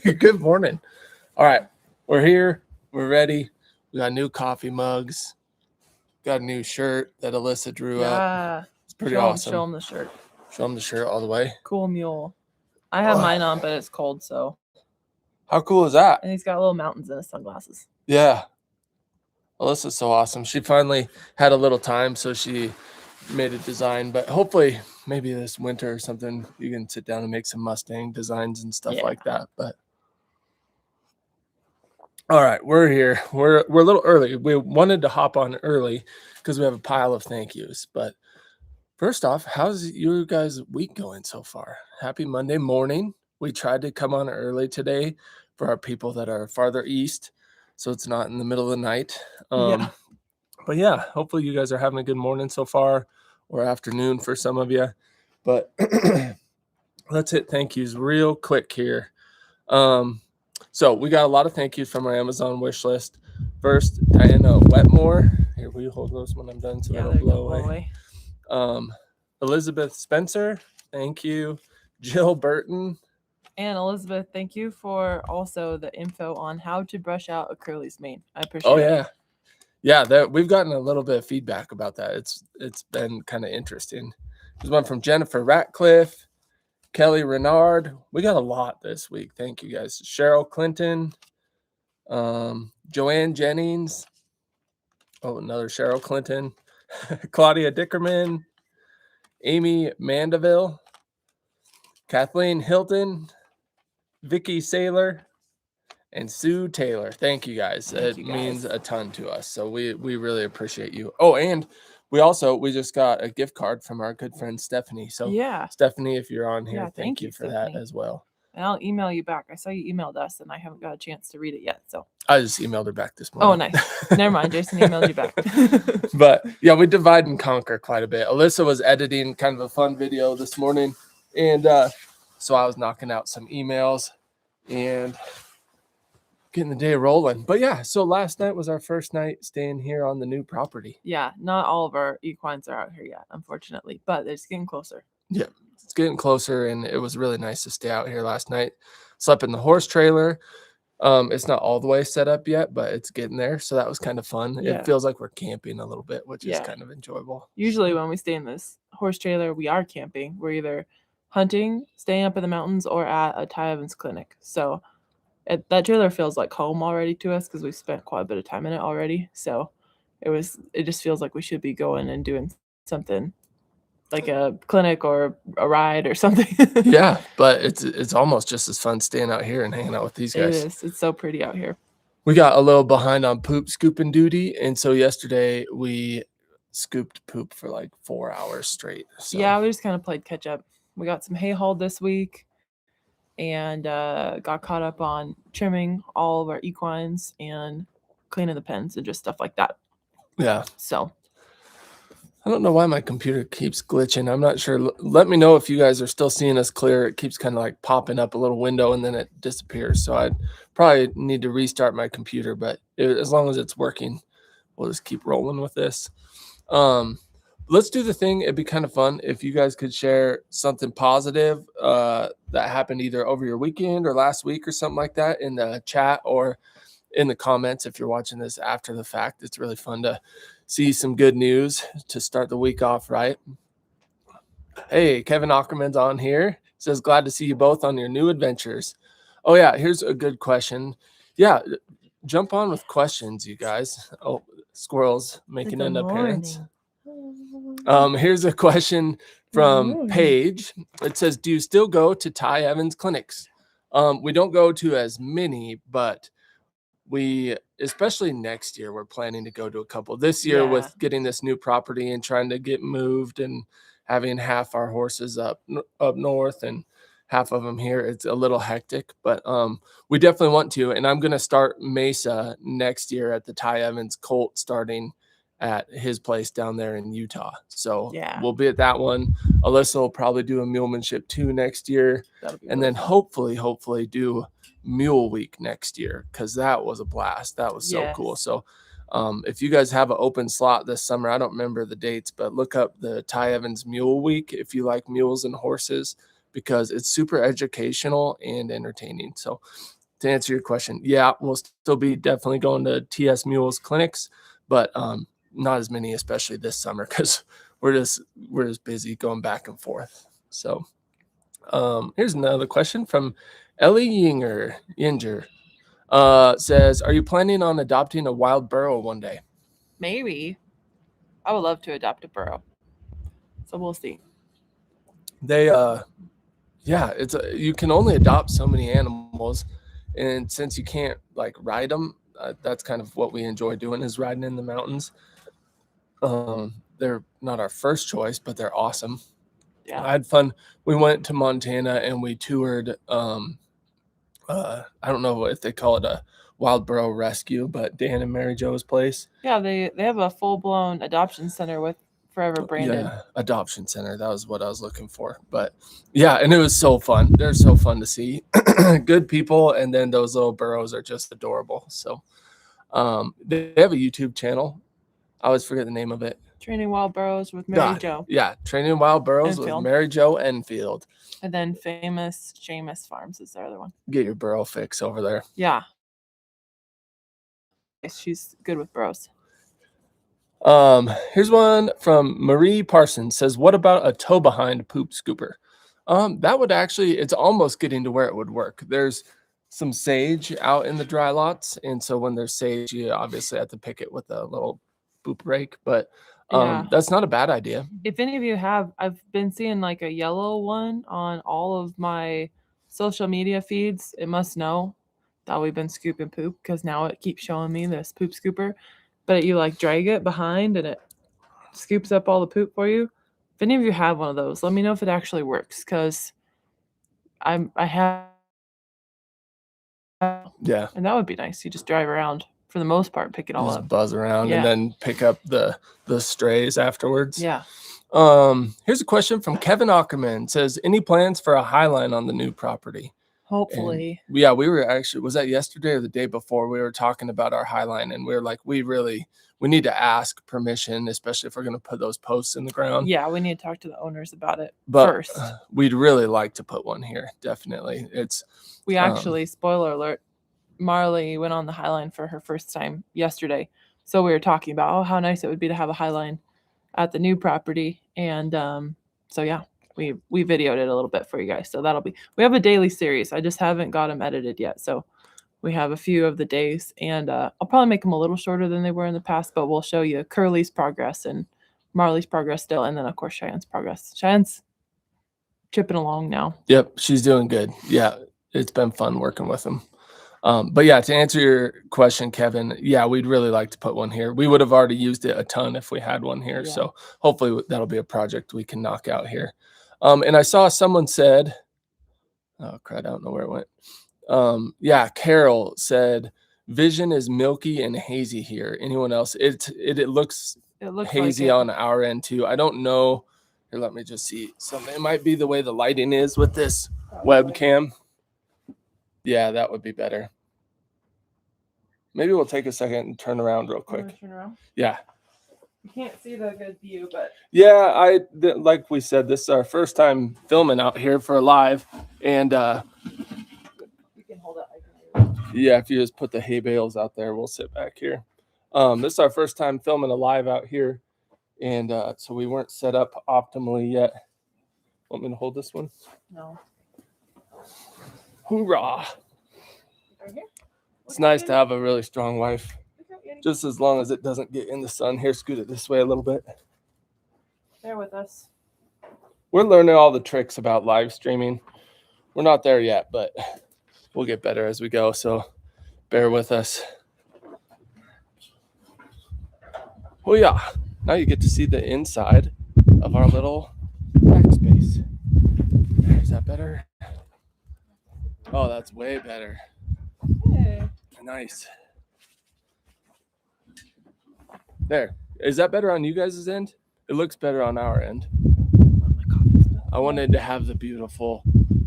Good morning. All right, we're here. We're ready. We got new coffee mugs. Got a new shirt that Alyssa drew up. It's pretty awesome. Show them the shirt. Show them the shirt all the way. Cool mule. I have mine on, but it's cold, so. How cool is that? And he's got little mountains in his sunglasses. Yeah. Alyssa's so awesome. She finally had a little time, so she made a design. But hopefully, maybe this winter or something, you can sit down and make some Mustang designs and stuff like that. But all right, we're here. We're a little early. We wanted to hop on early because we have a pile of thank yous. But first off, how's your guys' week going so far? Happy Monday morning. We tried to come on early today for our people that are farther east, so it's not in the middle of the night. But yeah, hopefully you guys are having a good morning so far, or afternoon for some of you. But let's hit thank yous real quick here. So we got a lot of thank yous from our Amazon wish list. First, Diana Wetmore. Here, will you hold those when I'm done so they don't blow away? Elizabeth Spencer, thank you. Jill Burton. And Elizabeth, thank you for also the info on how to brush out a curly's mane. I appreciate it. Yeah, we've gotten a little bit of feedback about that. It's been kind of interesting. There's one from Jennifer Ratcliffe, Kelly Renard. We got a lot this week. Thank you guys. Cheryl Clinton, Joanne Jennings. Oh, another Cheryl Clinton. Claudia Dickerman, Amy Mandeville, Kathleen Hilton, Vicky Saylor, and Sue Taylor. Thank you guys. It means a ton to us. So we really appreciate you. Oh, and we just got a gift card from our good friend Stephanie. So Stephanie, if you're on here, thank you for Stephanie. That as well. And I'll email you back. I saw you emailed us and I haven't got a chance to read it yet. So I just emailed her back this morning. Oh, nice. Never mind. Jason emailed you back. But yeah, we divide and conquer quite a bit. Alyssa was editing kind of a fun video this morning. And so I was knocking out some emails and getting the day rolling. But yeah, so last night was our first night staying here on the new property. Yeah, not all of our equines are out here yet, unfortunately, but it's getting closer. Yeah, it's getting closer, and it was really nice to stay out here last night. Slept in the horse trailer. It's not all the way set up yet, but it's getting there, so that was kind of fun. Yeah. It feels like we're camping a little bit, which is kind of enjoyable. Usually when we stay in this horse trailer, we are camping. We're either hunting, staying up in the mountains, or at a Ty Evans clinic. So that trailer feels like home already to us because we've spent quite a bit of time in it already. So it just feels like we should be going and doing something like a clinic or a ride or something. Yeah, but it's almost just as fun staying out here and hanging out with these guys. It is. It's so pretty out here. We got a little behind on poop scooping duty, and so yesterday we scooped poop for like 4 hours straight. So. Yeah, we just kind of played catch up. We got some hay hauled this week and got caught up on trimming all of our equines and cleaning the pens and just stuff like that. Yeah. So I don't know why my computer keeps glitching. I'm not sure. Let me know if you guys are still seeing us clear. It keeps kind of like popping up a little window and then it disappears. So I probably need to restart my computer, but as long as it's working, we'll just keep rolling with this. Let's do the thing. It'd be kind of fun if you guys could share something positive that happened either over your weekend or last week or something like that in the chat or in the comments. If you're watching this after the fact, it's really fun to see some good news to start the week off right. Hey, Kevin Ackerman's on here. Says, glad to see you both on your new adventures. Oh, yeah, here's a good question. Yeah, jump on with questions, you guys. Oh, squirrels making an appearance. Here's a question from Paige. It says, do you still go to Ty Evans clinics? We don't go to as many, but we, especially next year, we're planning to go to a couple. This year with getting this new property and trying to get moved and having half our horses up north and half of them here, it's a little hectic, but we definitely want to. And I'm going to start Mesa next year at the Ty Evans colt starting at his place down there in Utah. So we'll be at that one. Alyssa will probably do a mulemanship 2 next year. And then hopefully do Mule Week next year, because that was a blast. That was so cool. So if you guys have an open slot this summer, I don't remember the dates, but look up the Ty Evans Mule Week if you like mules and horses, because it's super educational and entertaining. So to answer your question, yeah, we'll still be definitely going to TS Mules clinics, but not as many, especially this summer, because we're just busy going back and forth. So here's another question from Ellie Yinger. Says, are you planning on adopting a wild burro one day? Maybe. I would love to adopt a burro. So we'll see. They yeah, you can only adopt so many animals, and since you can't like ride them, that's kind of what we enjoy doing, is riding in the mountains. They're not our first choice, but they're awesome. Yeah. I had fun. We went to Montana and we toured I don't know if they call it a wild burro rescue, but Dan and Mary Jo's place. Yeah, they have a full-blown adoption center with Forever Brandon. Yeah, adoption center. That was what I was looking for. But yeah, and it was so fun. They're so fun to see. Good people, and then those little burros are just adorable. So they have a YouTube channel. I always forget the name of it. Training Wild Burros with Mary Jo. Yeah, Training Wild Burros Enfield. with Mary Jo Enfield. And then Famous Seamus Farms is the other one. Get your burro fix over there. Yeah. She's good with burros. Here's one from Marie Parsons. Says, what about a tow behind poop scooper? That would actually, it's almost getting to where it would work. There's some sage out in the dry lots, and so when there's sage, you obviously have to pick it with a little boop rake, but that's not a bad idea. If any of you have, I've been seeing like a yellow one on all of my social media feeds. It must know that we've been scooping poop, because now it keeps showing me this poop scooper. But you like drag it behind and it scoops up all the poop for you. If any of you have one of those, let me know if it actually works, because I have. Yeah. And that would be nice. You just drive around, for the most part, pick it all up. Buzz around and then pick up the strays afterwards. Yeah. Here's a question from Kevin Ackerman. It says, any plans for a highline on the new property? Hopefully. And yeah, we were actually, was that yesterday or the day before, we were talking about our highline, and we were like, we need to ask permission, especially if we're going to put those posts in the ground. Yeah, we need to talk to the owners about it first. But we'd really like to put one here. Definitely. We actually, spoiler alert, Marley went on the highline for her first time yesterday. So we were talking about how nice it would be to have a highline at the new property. And so yeah, we videoed it a little bit for you guys. So we have a daily series. I just haven't got them edited yet. So we have a few of the days, and I'll probably make them a little shorter than they were in the past, but we'll show you Curly's progress and Marley's progress still. And then of course, Cheyenne's progress. Cheyenne's chipping along now. Yep. She's doing good. Yeah. It's been fun working with them. But yeah, to answer your question, Kevin, yeah, we'd really like to put one here. We would have already used it a ton if we had one here. Yeah. So hopefully that'll be a project we can knock out here. And I saw someone said, oh crud, I don't know where it went. Yeah, Carol said, vision is milky and hazy here. Anyone else? It looks hazy like on our end too. I don't know. Here, let me just see something. It might be the way the lighting is with this webcam. Yeah, that would be better. Maybe we'll take a second and turn around real quick. Turn around? Yeah. You can't see the good view, but yeah, like we said, this is our first time filming out here for a live, and you can hold it. Yeah, if you just put the hay bales out there, we'll sit back here. This is our first time filming a live out here, and so we weren't set up optimally yet. Want me to hold this one? No. Hoorah! Right here? It's nice to have a really strong wife. Just as long as it doesn't get in the sun. Here, scoot it this way a little bit. Bear with us. We're learning all the tricks about live streaming. We're not there yet, but we'll get better as we go. So bear with us. Oh yeah. Now you get to see the inside of our little backspace. Is that better? Oh, that's way better. Hey. Nice. There. Is that better on you guys' end? It looks better on our end. I wanted to have the beautiful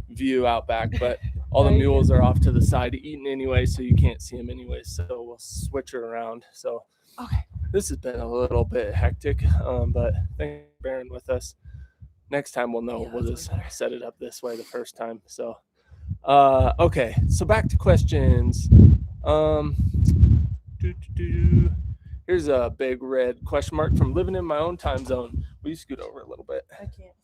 view out back, but all the mules are off to the side eating anyway, so you can't see them anyway. So we'll switch her around. So okay. This has been a little bit hectic, but thanks for bearing with us. next time we'll know. Yeah, We'll that's just way better. set it up this way the first time. So, okay. So back to questions. Here's a big red question mark from living in my own time zone. Will you scoot over a little bit? I can't.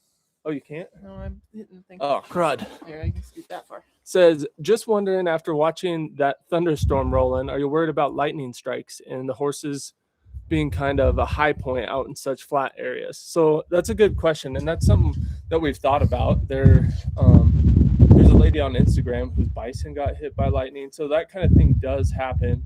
Oh, you can't? No, I'm hitting the thing. Oh, crud. Here, I can scoot that far. Says, just wondering, after watching that thunderstorm roll in, are you worried about lightning strikes and the horses being kind of a high point out in such flat areas? So that's a good question, and that's something that we've thought about. There's a lady on Instagram whose bison got hit by lightning, so that kind of thing does happen.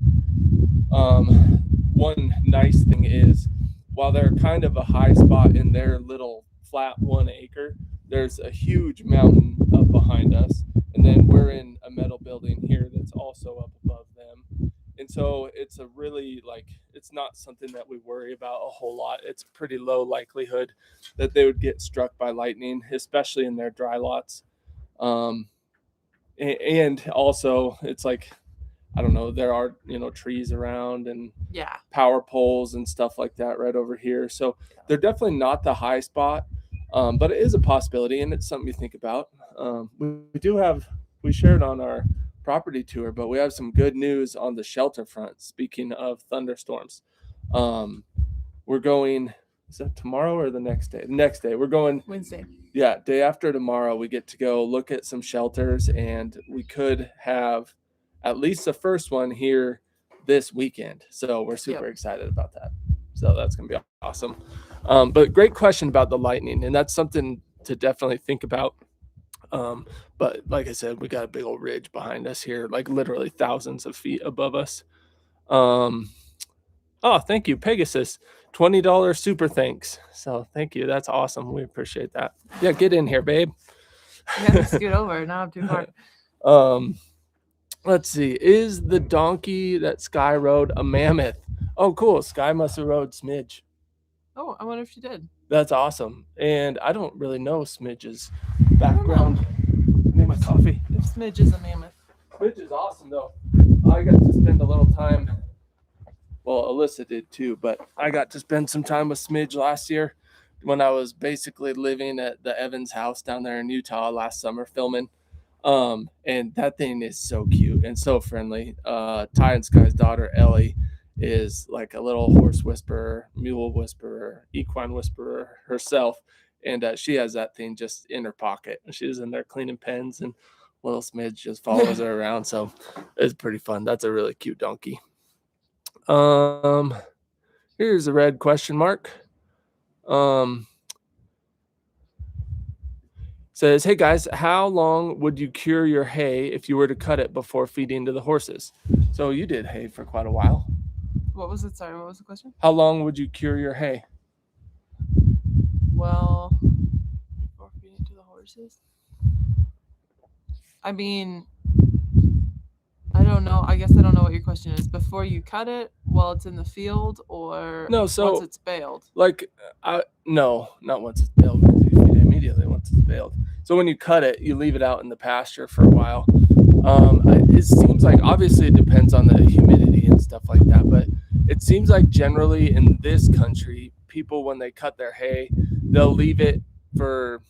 One nice thing is, while they're kind of a high spot in their little flat 1 acre, there's a huge mountain up behind us, and then we're in a metal building here that's also up above them. And so it's a really, like, it's not something that we worry about a whole lot. It's pretty low likelihood that they would get struck by lightning, especially in their dry lots. And also it's like, I don't know, there are, trees around and Yeah. power poles and stuff like that right over here. So they're definitely not the high spot, but it is a possibility, and it's something you think about. We shared on our property tour, but we have some good news on the shelter front. Speaking of thunderstorms, we're going, is that tomorrow or the next day? The next day. We're going Wednesday. Yeah, day after tomorrow. We get to go look at some shelters, and we could have at least the first one here this weekend. So we're super excited about that. So that's going to be awesome. But great question about the lightning, and that's something to definitely think about. But like I said, we got a big old ridge behind us here, like literally thousands of feet above us. Oh, thank you, Pegasus. $20 super thanks. So thank you. That's awesome. We appreciate that. Yeah, get in here, babe. You have to scoot over. Now I'm too far. Let's see. Is the donkey that Sky rode a mammoth? Oh, cool. Sky must have rode Smidge. Oh, I wonder if she did. That's awesome. And I don't really know Smidge's background. Need my coffee. If Smidge is a mammoth. Smidge is awesome, though. I got to spend a little time. Well, Alyssa did too, but I got to spend some time with Smidge last year when I was basically living at the Evans house down there in Utah last summer filming. And that thing is so cute and so friendly. Ty and Sky's daughter, Ellie, is like a little horse whisperer, mule whisperer, equine whisperer herself. And she has that thing just in her pocket. And she's in there cleaning pens, and little Smidge just follows her around. So it's pretty fun. That's a really cute donkey. Here's a red question mark. Says, hey guys, how long would you cure your hay if you were to cut it before feeding to the horses? So you did hay for quite a while. What was it? Sorry, what was the question? How long would you cure your hay? Well, before feeding to the horses? I mean, I don't know. I guess I don't know what your question is. Before you cut it while it's in the field, or once it's baled? Like, no, not once it's baled. You feed it immediately once it's baled. So when you cut it, you leave it out in the pasture for a while. It seems like, obviously it depends on the humidity and stuff like that, but it seems like generally in this country, people, when they cut their hay, they'll leave it for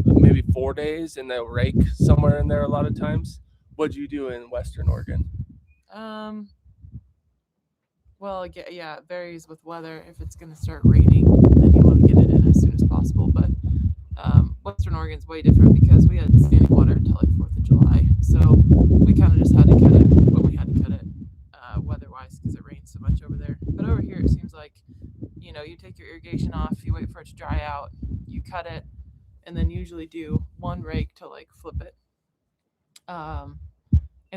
maybe 4 days and they'll rake somewhere in there a lot of times. What do you do in Western Oregon? Well, yeah, it varies with weather. If it's going to start raining, then you want to get it in as soon as possible. But Western Oregon's way different because we had standing water until like 4th of July. So we kind of just had to cut it when we had to cut it weather-wise because it rains so much over there. But over here, it seems like, you take your irrigation off, you wait for it to dry out, you cut it, and then usually do one rake to like flip it. And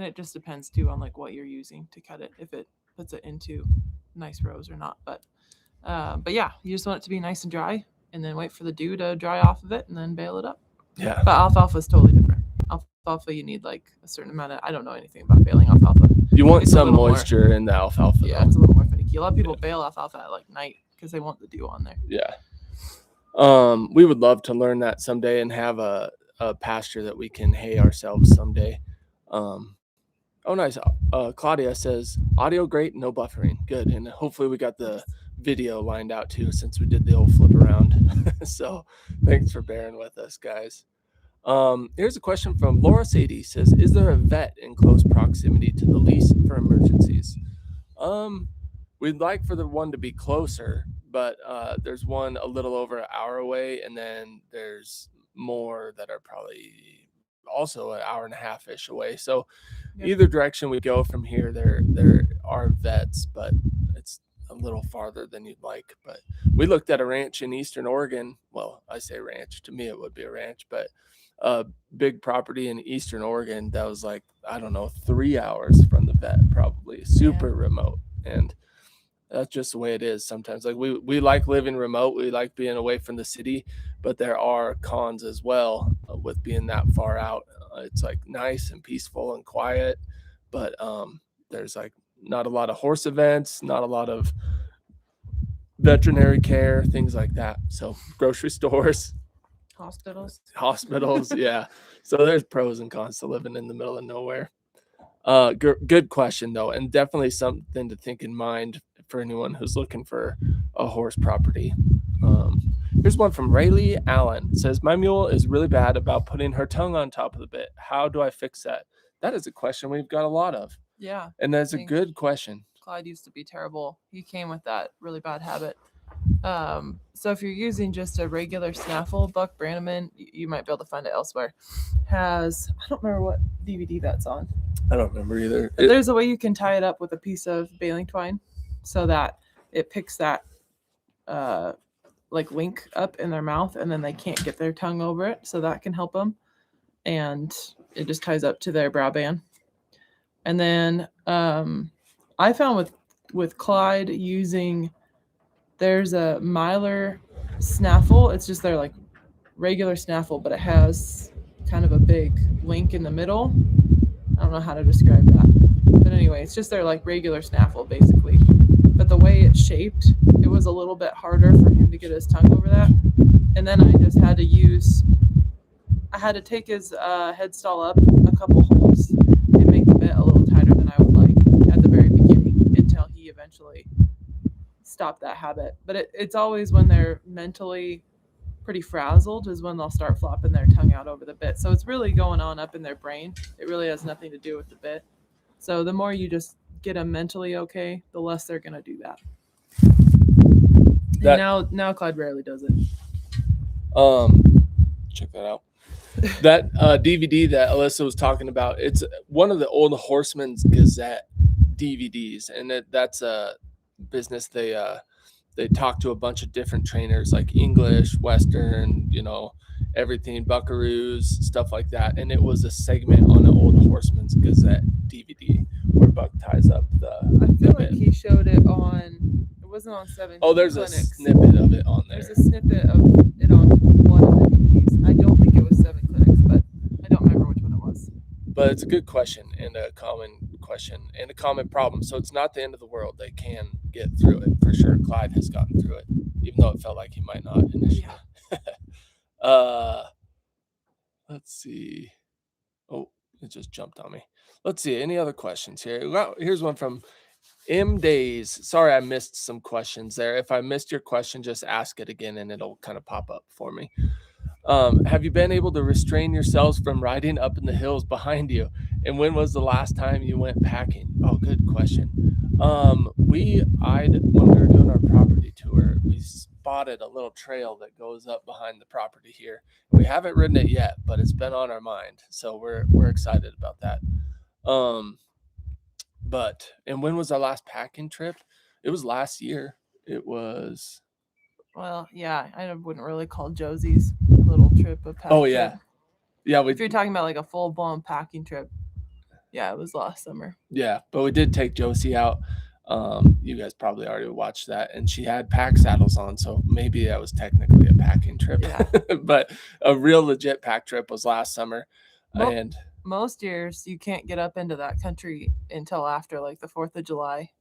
it just depends too on like what you're using to cut it, if it puts it into nice rows or not. But yeah, you just want it to be nice and dry, and then wait for the dew to dry off of it, and then bale it up. Yeah. But alfalfa is totally different. Alfalfa, you need like a certain amount of. I don't know anything about baling alfalfa. You want some moisture in the alfalfa. Yeah, it's a little more finicky. A lot of people bale alfalfa at like night because they want the dew on there. Yeah. We would love to learn that someday and have a pasture that we can hay ourselves someday. Oh, nice. Claudia says, audio great, no buffering. Good. And hopefully we got the video lined out too, since we did the old flip around. So thanks for bearing with us, guys. Here's a question from Laura Sadie. Says, is there a vet in close proximity to the lease for emergencies? We'd like for the one to be closer, but there's one a little over an hour away, and then there's more that are probably also an hour and a half-ish away. So either direction we go from here, there are vets, but it's a little farther than you'd like. But we looked at a ranch in Eastern Oregon. Well, I say ranch, to me it would be a ranch, but a big property in Eastern Oregon that was like, I don't know, 3 hours from the vet, probably super remote. And that's just the way it is sometimes. Like we like living remote, we like being away from the city, but there are cons as well with being that far out. It's like nice and peaceful and quiet, but there's like not a lot of horse events, not a lot of veterinary care, things like that. So grocery stores, hospitals, yeah. So there's pros and cons to living in the middle of nowhere. Good question though, and definitely something to think in mind for anyone who's looking for a horse property. Here's one from Rayleigh Allen. It says, my mule is really bad about putting her tongue on top of the bit. How do I fix that? That is a question we've got a lot of. Yeah. And that's a good question. Clyde used to be terrible. He came with that really bad habit. So if you're using just a regular snaffle, Buck Brannaman, you might be able to find it elsewhere, has, I don't remember what DVD that's on. I don't remember either. But there's a way you can tie it up with a piece of baling twine so that it picks that like link up in their mouth, and then they can't get their tongue over it. So that can help them. And it just ties up to their brow band. And then I found with Clyde using, there's a Myler snaffle. It's just their like regular snaffle, but it has kind of a big link in the middle. I don't know how to describe that. But anyway, it's just their like regular snaffle basically. But the way it's shaped, it was a little bit harder for him to get his tongue over that. And then I just had to take his headstall up a couple holes and make the bit a little tighter than I would like at the very beginning until he eventually stopped that habit. But it's always when they're mentally pretty frazzled is when they'll start flopping their tongue out over the bit. So it's really going on up in their brain. It really has nothing to do with the bit. So the more you just get them mentally okay, the less they're going to do that. And now Clyde rarely does it. Check that out. That DVD that Alyssa was talking about, it's one of the Old Horseman's Gazette DVDs, and that's a business. They talk to a bunch of different trainers, like English, Western, everything, buckaroos, stuff like that. And it was a segment on the Old Horseman's Gazette DVD where Buck ties up the. I feel like he showed it on. It wasn't on 17. Oh, there's clinics. A snippet of it on there. There's a snippet of it on one of the DVDs. I don't think it was 7 clinics, but I don't remember which one it was. But it's a good question and a common question and a common problem. So it's not the end of the world. They can get through it for sure. Clyde has gotten through it, even though it felt like he might not initially. Yeah. Let's see. Oh, it just jumped on me. Let's see. Any other questions here? Well, here's one from M Days. Sorry, I missed some questions there. If I missed your question, just ask it again and it'll kind of pop up for me. Have you been able to restrain yourselves from riding up in the hills behind you? And when was the last time you went packing? Oh, good question. When we were doing our property tour, we spotted a little trail that goes up behind the property here. We haven't ridden it yet, but it's been on our mind. So we're excited about that. And when was our last packing trip? It was last year. It was. Well, yeah, I wouldn't really call Josie's little trip a packing trip. Yeah. If you're talking about like a full-blown packing trip, yeah, it was last summer. Yeah, but we did take Josie out. You guys probably already watched that, and she had pack saddles on, so maybe that was technically a packing trip. Yeah. But a real legit pack trip was last summer. And most years you can't get up into that country until after like the 4th of July.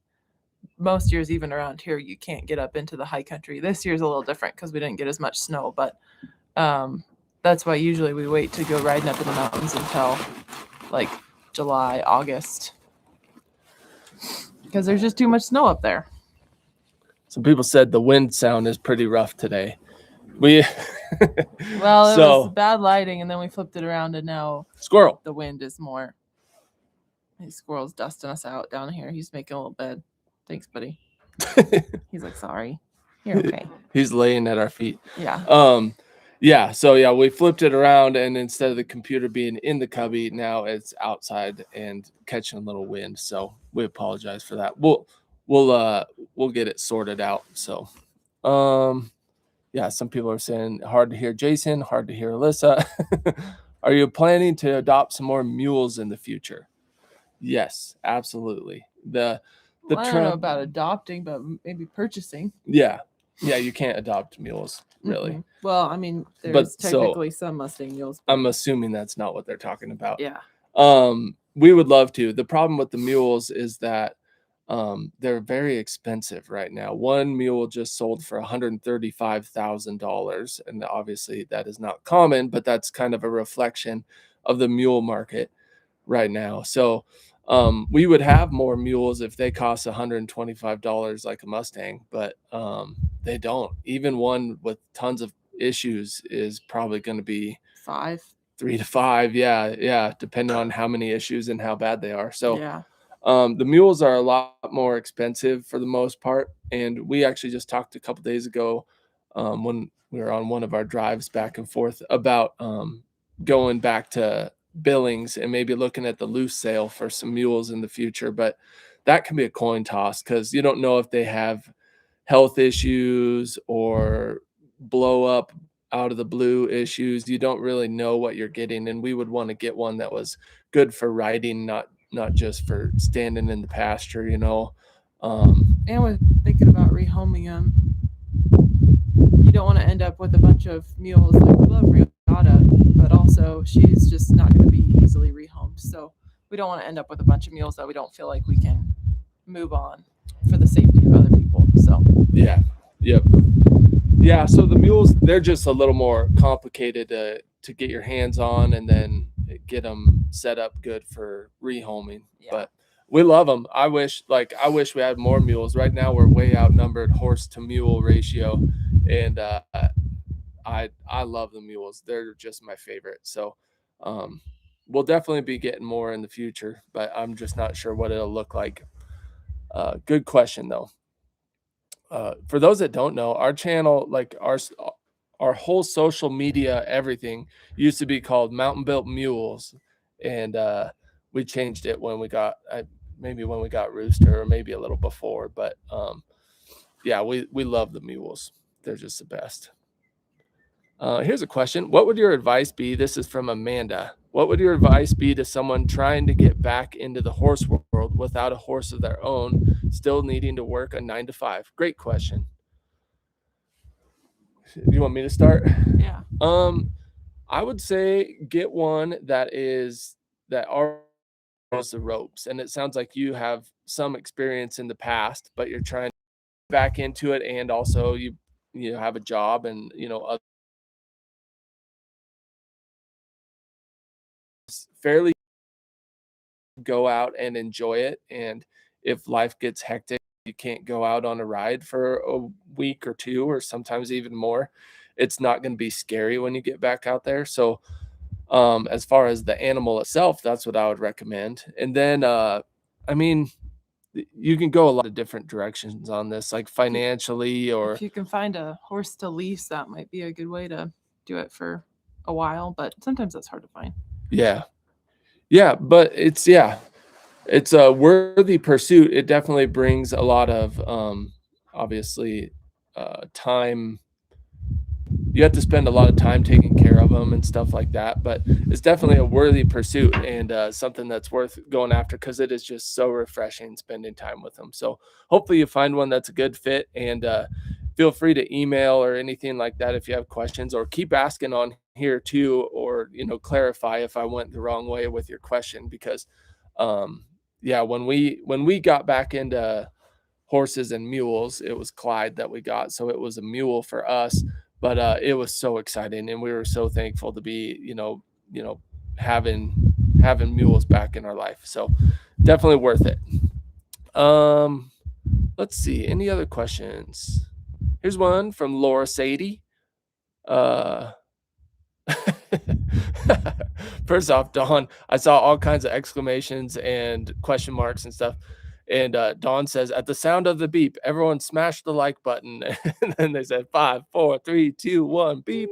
Most years, even around here, you can't get up into the high country. This year's a little different because we didn't get as much snow, but that's why usually we wait to go riding up in the mountains until like July, August, because there's just too much snow up there. Some people said the wind sound is pretty rough today. We Well, it was so bad lighting, and then we flipped it around, and now squirrel. the wind is more. These squirrel's dusting us out down here. He's making a little bed. Thanks, buddy. He's like, sorry. You're okay. He's laying at our feet. Yeah. Yeah, so yeah, we flipped it around, and instead of the computer being in the cubby, now it's outside and catching a little wind. So we apologize for that. We'll get it sorted out. So yeah, some people are saying hard to hear Jason, hard to hear Alyssa. Are you planning to adopt some more mules in the future? Yes, absolutely. I don't know about adopting, but maybe purchasing. Yeah, you can't adopt mules, really. Mm-mm. Well, I mean, there's technically some Mustang mules. I'm assuming that's not what they're talking about. Yeah. We would love to. The problem with the mules is that they're very expensive right now. One mule just sold for $135,000, and obviously that is not common, but that's kind of a reflection of the mule market right now. So we would have more mules if they cost $125 like a Mustang, but they don't. Even one with tons of issues is probably going to be 3 to 5. Yeah, depending on how many issues and how bad they are. So yeah. The mules are a lot more expensive for the most part, and we actually just talked a couple days ago when we were on one of our drives back and forth about going back to Billings and maybe looking at the loose sale for some mules in the future. But that can be a coin toss because you don't know if they have health issues or blow up out of the blue issues. You don't really know what you're getting, and we would want to get one that was good for riding, not just for standing in the pasture, And we're thinking about rehoming them. You don't want to end up with a bunch of mules. Like, we love Riata, but also she's just not going to be easily rehomed. So we don't want to end up with a bunch of mules that we don't feel like we can move on for the safety of other people. So yeah, yep. Yeah, so the mules, they're just a little more complicated to get your hands on and then get them set up good for rehoming. Yeah. But we love them. I wish we had more mules. Right now we're way outnumbered horse to mule ratio, and I love the mules. They're just my favorite. So we'll definitely be getting more in the future, but I'm just not sure what it'll look like. Good question though. For those that don't know, our channel, like our whole social media, everything used to be called Mountain Built Mules, and we changed it when we got maybe when we got Rooster or maybe a little before, but yeah, we love the mules. They're just the best. Here's a question. What would your advice be? This is from Amanda. What would your advice be to someone trying to get back into the horse world without a horse of their own, still needing to work a 9 to 5? Great question. Do you want me to start? yeah. I would say get one that already knows the ropes. And it sounds like you have some experience in the past, but you're trying to get back into it, and also you have a job and fairly go out and enjoy it. And if life gets hectic, you can't go out on a ride for a week or two, or sometimes even more. It's not going to be scary when you get back out there. So as far as the animal itself, that's what I would recommend. And then I mean, you can go a lot of different directions on this, like financially, or if you can find a horse to lease, that might be a good way to do it for a while, but sometimes that's hard to find. Yeah, but it's a worthy pursuit. It definitely brings a lot of obviously time. You have to spend a lot of time taking care of them and stuff like that, but it's definitely a worthy pursuit and something that's worth going after, because it is just so refreshing spending time with them. So hopefully you find one that's a good fit, and feel free to email or anything like that if you have questions, or keep asking on here too, or clarify if I went the wrong way with your question, because yeah, when we got back into horses and mules, it was Clyde that we got, so it was a mule for us. But it was so exciting, and we were so thankful to be having mules back in our life. So definitely worth it. Let's see. Any other questions? Here's one from Laura Sadie. First off, Dawn, I saw all kinds of exclamations and question marks and stuff. And Dawn says, at the sound of the beep, everyone smash the like button. And then they said 5, 4, 3, 2, 1, beep.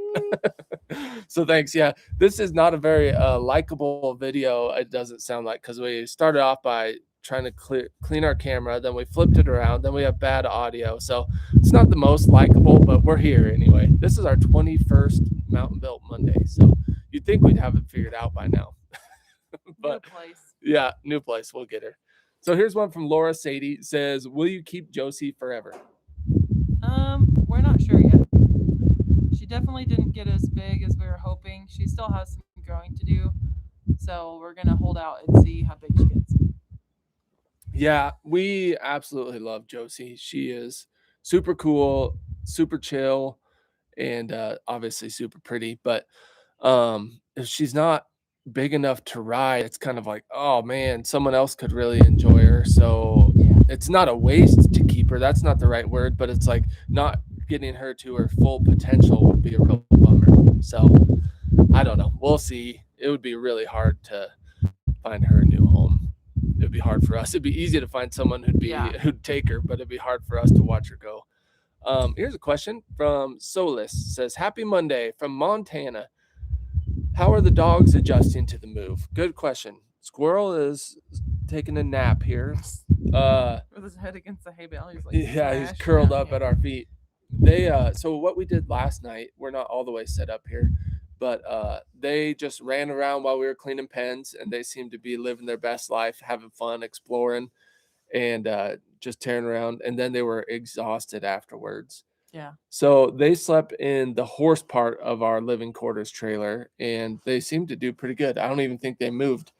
So thanks. Yeah, this is not a very likable video. It doesn't sound like, because we started off by trying to clean our camera, then we flipped it around, then we have bad audio. So it's not the most likable, but we're here anyway. This is our 21st Mountain Built Monday, so you'd think we'd have it figured out by now. But New place. yeah, new place. We'll get her. So here's one from Laura Sadie. Says, will you keep Josie forever? We're not sure yet. She definitely didn't get as big as we were hoping. She still has some growing to do. So we're gonna hold out and see how big she gets. Yeah, we absolutely love Josie. She is super cool, super chill, and obviously super pretty. But if she's not big enough to ride, it's kind of like, oh man, someone else could really enjoy her. So Yeah. it's not a waste to keep her. That's not the right word, but it's like not getting her to her full potential would be a real bummer. So I don't know. We'll see. It would be really hard to find her a new home. It'd be hard for us. It'd be easy to find someone who'd take her, but it'd be hard for us to watch her go. Here's a question from Solis. Says, happy Monday from Montana. How are the dogs adjusting to the move? Good question. Squirrel is taking a nap here. With his head against the hay bale, he's like, yeah, he's curled up at our feet. They so what we did last night, we're not all the way set up here, but they just ran around while we were cleaning pens, and they seemed to be living their best life, having fun, exploring, and just tearing around. And then they were exhausted afterwards. Yeah. So they slept in the horse part of our living quarters trailer, and they seemed to do pretty good. I don't even think they moved.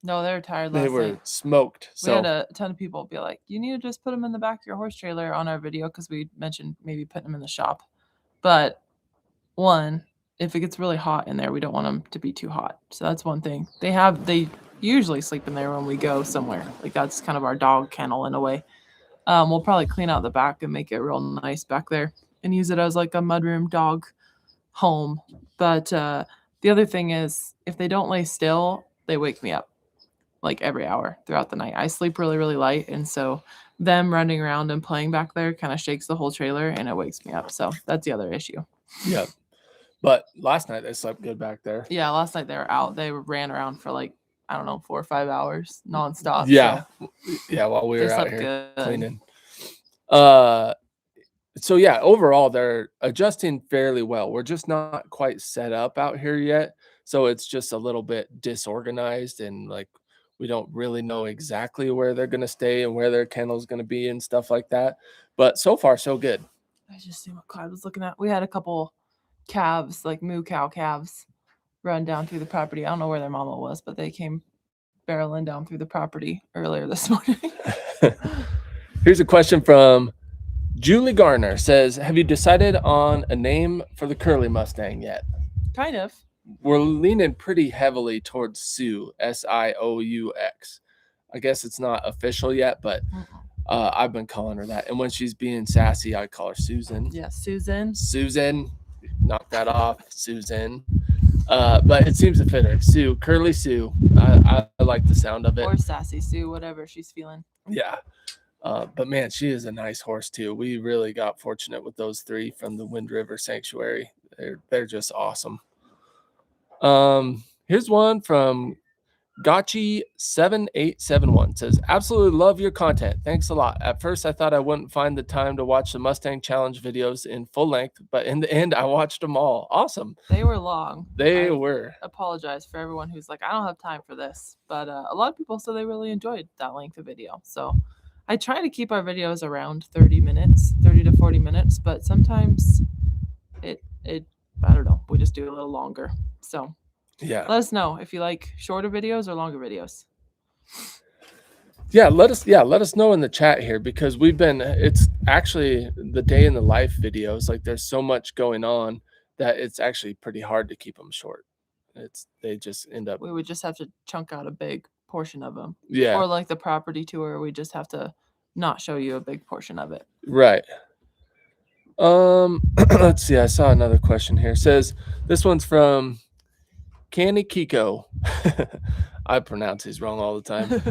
No, they were tired They last were night. smoked. We had So a ton of people be like, you need to just put them in the back of your horse trailer on our video, because we mentioned maybe putting them in the shop. But one, if it gets really hot in there, we don't want them to be too hot. So that's one thing. They usually sleep in there when we go somewhere. Like, that's kind of our dog kennel in a way. We'll probably clean out the back and make it real nice back there and use it as like a mudroom dog home. But the other thing is, if they don't lay still, they wake me up like every hour throughout the night. I sleep really, really light. And so them running around and playing back there kind of shakes the whole trailer and it wakes me up. So that's the other issue. yeah. But last night they slept good back there. Yeah, last night they were out. They ran around for like, I don't know, 4 or 5 hours nonstop. Yeah. So Yeah, while we they were out slept here good. cleaning. So yeah, overall they're adjusting fairly well. We're just not quite set up out here yet. So it's just a little bit disorganized, and like we don't really know exactly where they're gonna stay and where their kennel's gonna be and stuff like that. But so far so good. I just see what Clyde was looking at. We had a couple calves, like moo cow calves, run down through the property. I don't know where their mama was, but they came barreling down through the property earlier this morning. Here's a question from Julie Garner. Says, have you decided on a name for the curly Mustang yet? Kind of. We're leaning pretty heavily towards Sioux, Sioux. I guess it's not official yet, but I've been calling her that. And when she's being sassy, I call her Susan. Yeah, Susan. Susan, knock that off, Susan. But it seems to fit her. Sue, Curly Sue. I like the sound of it. Or Sassy Sue, whatever she's feeling. Yeah. But man, she is a nice horse too. We really got fortunate with those three from the Wind River Sanctuary. They're just awesome. Here's one from Gotchi7871. Says, absolutely love your content. Thanks a lot. At first, I thought I wouldn't find the time to watch the Mustang Challenge videos in full length, but in the end, I watched them all. Awesome. They were long. They were. Apologize for everyone who's like, I don't have time for this. But a lot of people said they really enjoyed that length of video. So I try to keep our videos around 30 to 40 minutes, but sometimes it I don't know, we just do a little longer. So yeah, let us know if you like shorter videos or longer videos. Yeah, let us know in the chat here, because it's actually the day in the life videos. Like, there's so much going on that it's actually pretty hard to keep them short. They just end up. We would just have to chunk out a big portion of them. Yeah. Or like the property tour, we just have to not show you a big portion of it. Right. Let's see. I saw another question here. It says this one's from Canny Kiko. I pronounce these wrong all the time.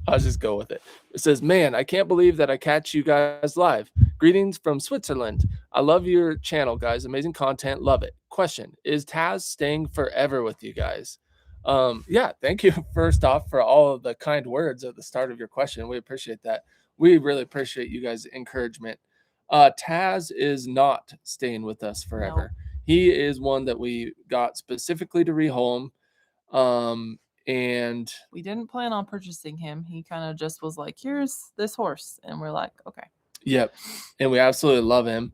I'll just go with it. It says, "Man, I can't believe that I catch you guys live. Greetings from Switzerland. I love your channel, guys. Amazing content. Love it. Question: Is Taz staying forever with you guys?" Yeah, thank you first off for all of the kind words at the start of your question. We appreciate that. We really appreciate you guys' encouragement. Taz is not staying with us forever. No. He is one that we got specifically to rehome. And We didn't plan on purchasing him. He kind of just was like, here's this horse. And we're like, okay. yep. And we absolutely love him.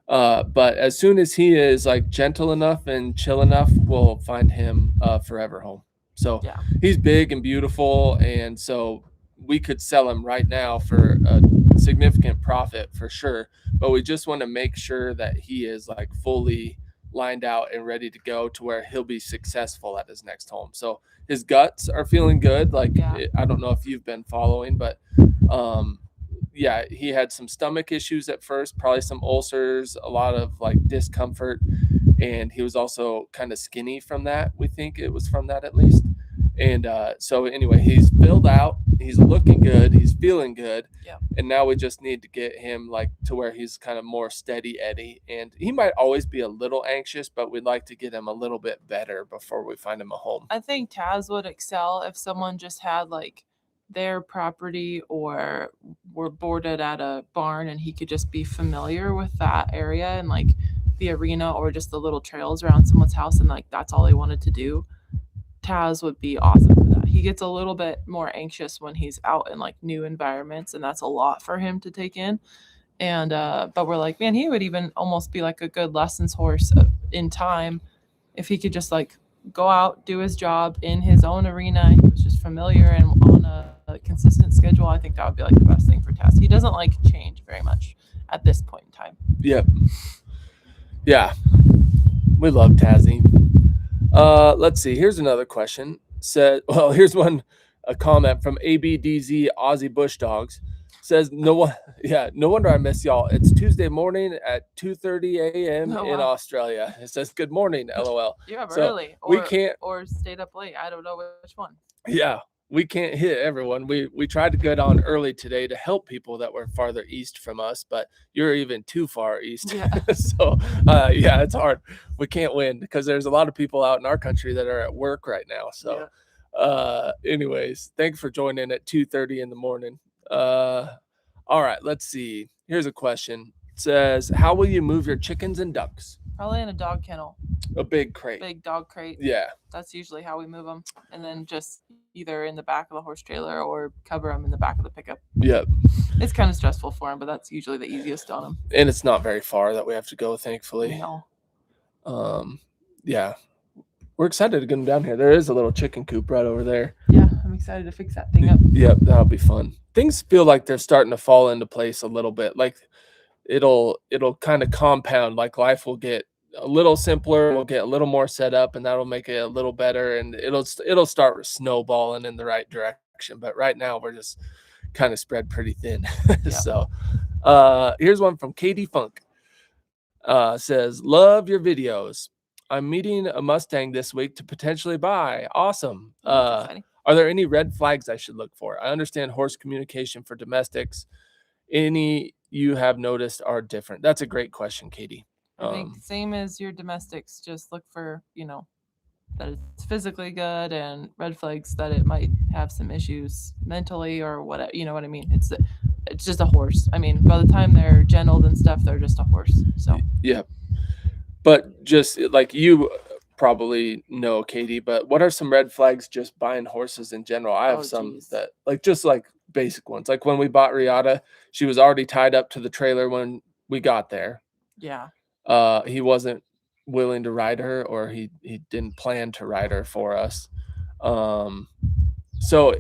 But as soon as he is like gentle enough and chill enough, we'll find him a forever home. So Yeah. he's big and beautiful. And so we could sell him right now for a significant profit for sure. But we just want to make sure that he is like fully lined out and ready to go to where he'll be successful at his next home. So his guts are feeling good. Like, Yeah. I don't know if you've been following, but yeah, he had some stomach issues at first, probably some ulcers, a lot of like discomfort, and he was also kind of skinny from that. We think it was from that at least. And so anyway, he's filled out, he's looking good, he's feeling good. Yeah. And now we just need to get him like to where he's kind of more steady Eddie. And he might always be a little anxious, but we'd like to get him a little bit better before we find him a home. I think Taz would excel if someone just had like their property or were boarded at a barn and he could just be familiar with that area and like the arena or just the little trails around someone's house and like that's all they wanted to do. Taz would be awesome for that. He gets a little bit more anxious when he's out in like new environments and that's a lot for him to take in. And but we're like, man, he would even almost be like a good lessons horse in time if he could just like go out, do his job in his own arena. He was just familiar and on a consistent schedule. I think that would be like the best thing for Taz. He doesn't like change very much at this point in time. Yep. Yeah. We love Tazzy. Let's see. Here's another question. Here's one, a comment from ABDZ Aussie Bush Dogs. Says, no wonder I miss y'all. It's Tuesday morning at 2:30 a.m. in Australia. It says, good morning, LOL. You're up early. We can't, or stayed up late. I don't know which one. Yeah, we can't hit everyone. We tried to get on early today to help people that were farther east from us, but you're even too far east. Yeah. So yeah, it's hard. We can't win because there's a lot of people out in our country that are at work right now. So anyways, thanks for joining at 2:30 in the morning. All right, let's see. Here's a question. It says, how will you move your chickens and ducks? Probably in a dog kennel. A big crate. Big dog crate. Yeah. That's usually how we move them. And then just either in the back of the horse trailer or cover them in the back of the pickup. Yep. It's kind of stressful for them, but that's usually the easiest on them. And it's not very far that we have to go, thankfully. No. Yeah. We're excited to get them down here. There is a little chicken coop right over there. Yeah, I'm excited to fix that thing up. Yep, that'll be fun. Things feel like they're starting to fall into place a little bit. Like it'll kind of compound. Like life will get a little simpler. We'll get a little more set up, and that'll make it a little better. And it'll start snowballing in the right direction. But right now we're just kind of spread pretty thin. Yeah. So here's one from Katie Funk. Says, love your videos. I'm meeting a Mustang this week to potentially buy. Awesome. Are there any red flags I should look for? I understand horse communication for domestics. Any you have noticed are different? That's a great question, Katie. I think same as your domestics. Just look for, that it's physically good, and red flags that it might have some issues mentally or whatever. You know what I mean? It's just a horse. I mean, by the time they're gentled and stuff, they're just a horse. So yeah. But just like you probably know, Katie, but what are some red flags just buying horses in general? I have some that just basic ones. Like when we bought Riata, she was already tied up to the trailer when we got there. Yeah. He wasn't willing to ride her, or he didn't plan to ride her for us. So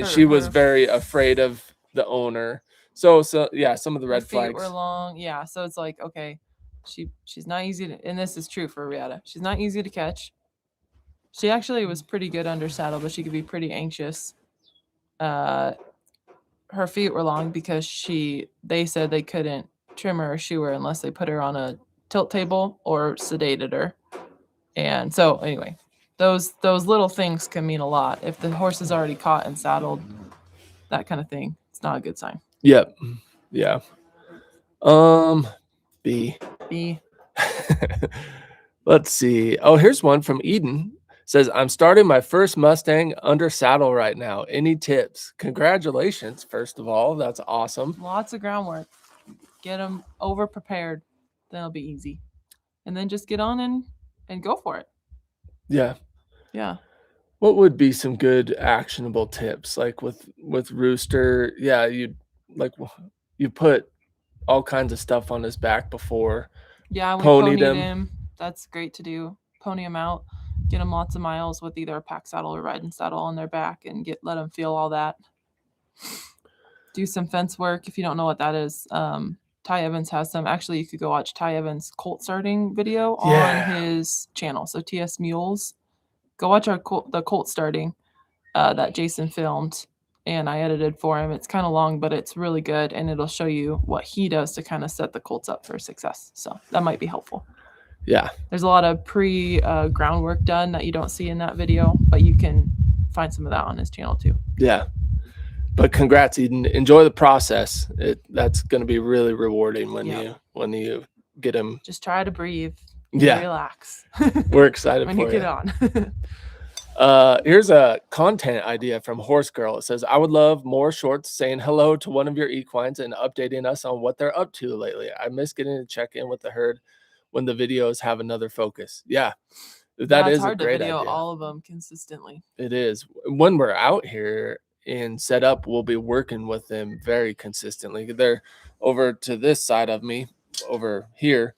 she was very afraid of the owner. So yeah, some of the red flags were long. Yeah. So it's like, okay, she's not easy to, and this is true for Riata. She's not easy to catch. She actually was pretty good under saddle, but she could be pretty anxious. her feet were long because they said they couldn't trim her or shoe her unless they put her on a tilt table or sedated her. And so anyway, those little things can mean a lot. If the horse is already caught and saddled, that kind of thing, it's not a good sign. Yep. Yeah. B. Let's see. Oh, here's one from Eden. Says, I'm starting my first Mustang under saddle right now. Any tips? Congratulations, first of all. That's awesome. Lots of groundwork. Get them over prepared. Then it'll be easy. And then just get on and go for it. Yeah. Yeah. What would be some good actionable tips? Like with Rooster, yeah, you put all kinds of stuff on his back before. Yeah, we ponied him. That's great to do. Pony him out, get him lots of miles with either a pack saddle or riding saddle on their back, and let them feel all that. Do some fence work if you don't know what that is. Ty Evans has some. Actually, you could go watch Ty Evans' colt starting video on his channel. So TS Mules. Go watch the colt starting that Jason filmed and I edited for him. It's kind of long, but it's really good, and it'll show you what he does to kind of set the colts up for success. So that might be helpful. Yeah. There's a lot of groundwork done that you don't see in that video, but you can find some of that on his channel too. Yeah. But congrats, Eden. Enjoy the process. That's going to be really rewarding when you get him. Just try to breathe. Yeah. Relax. We're excited when for you get on. Here's a content idea from Horse Girl. It says, I would love more shorts saying hello to one of your equines and updating us on what they're up to lately. I miss getting to check in with the herd when the videos have another focus. Yeah, that is a great idea. All of them consistently. It is. When we're out here and set up, we'll be working with them very consistently. They're over to this side of me over here.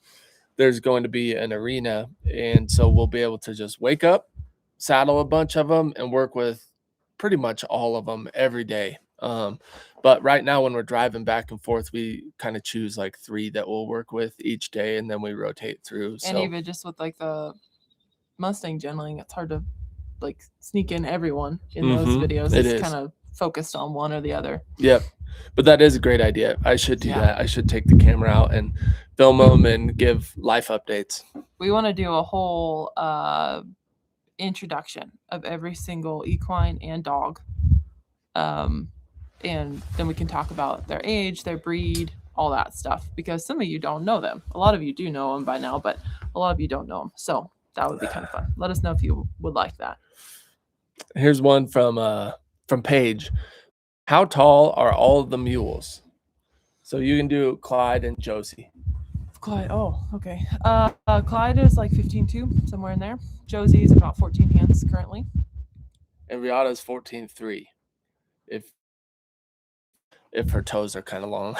There's going to be an arena, and so we'll be able to just wake up, saddle a bunch of them, and work with pretty much all of them every day. But right now when we're driving back and forth, we kind of choose like 3 that we'll work with each day, and then we rotate through. And even just with like the Mustang genling, it's hard to like sneak in everyone in those videos. It's kind of focused on one or the other. Yep. But that is a great idea. I should do that. I should take the camera out and film them and give life updates. We want to do a whole introduction of every single equine and dog. And then we can talk about their age, their breed, all that stuff, because some of you don't know them. A lot of you do know them by now, but a lot of you don't know them. So that would be kind of fun. Let us know if you would like that. Here's one from Paige. How tall are all of the mules? So you can do Clyde and Josie. Clyde. Oh, okay. Clyde is like 15.2, somewhere in there. Josie is about 14 hands currently. And Riata's 14.3. If her toes are kind of long.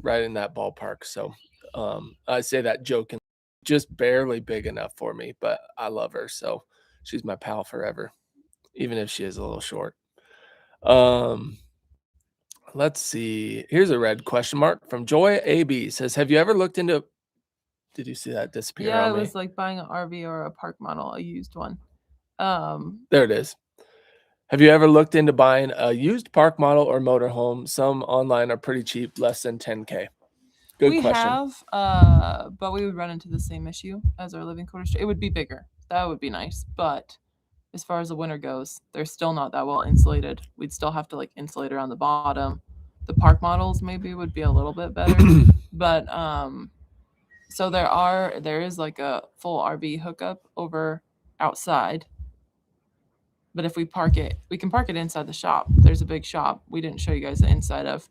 Right in that ballpark. So I say that joking, just barely big enough for me, but I love her. So she's my pal forever, even if she is a little short. Let's see. Here's a red question mark from Joy AB. Says, have you ever looked into, did you see that disappear? Yeah, it was like buying an RV or a park model, a used one. There it is. Have you ever looked into buying a used park model or motorhome? Some online are pretty cheap, less than $10K. Good question. We have, but we would run into the same issue as our living quarters. It would be bigger. That would be nice. But as far as the winter goes, they're still not that well insulated. We'd still have to like insulate around the bottom. The park models maybe would be a little bit better. But so there is like a full RV hookup over outside. But if we park it, we can park it inside the shop. There's a big shop we didn't show you guys the inside of.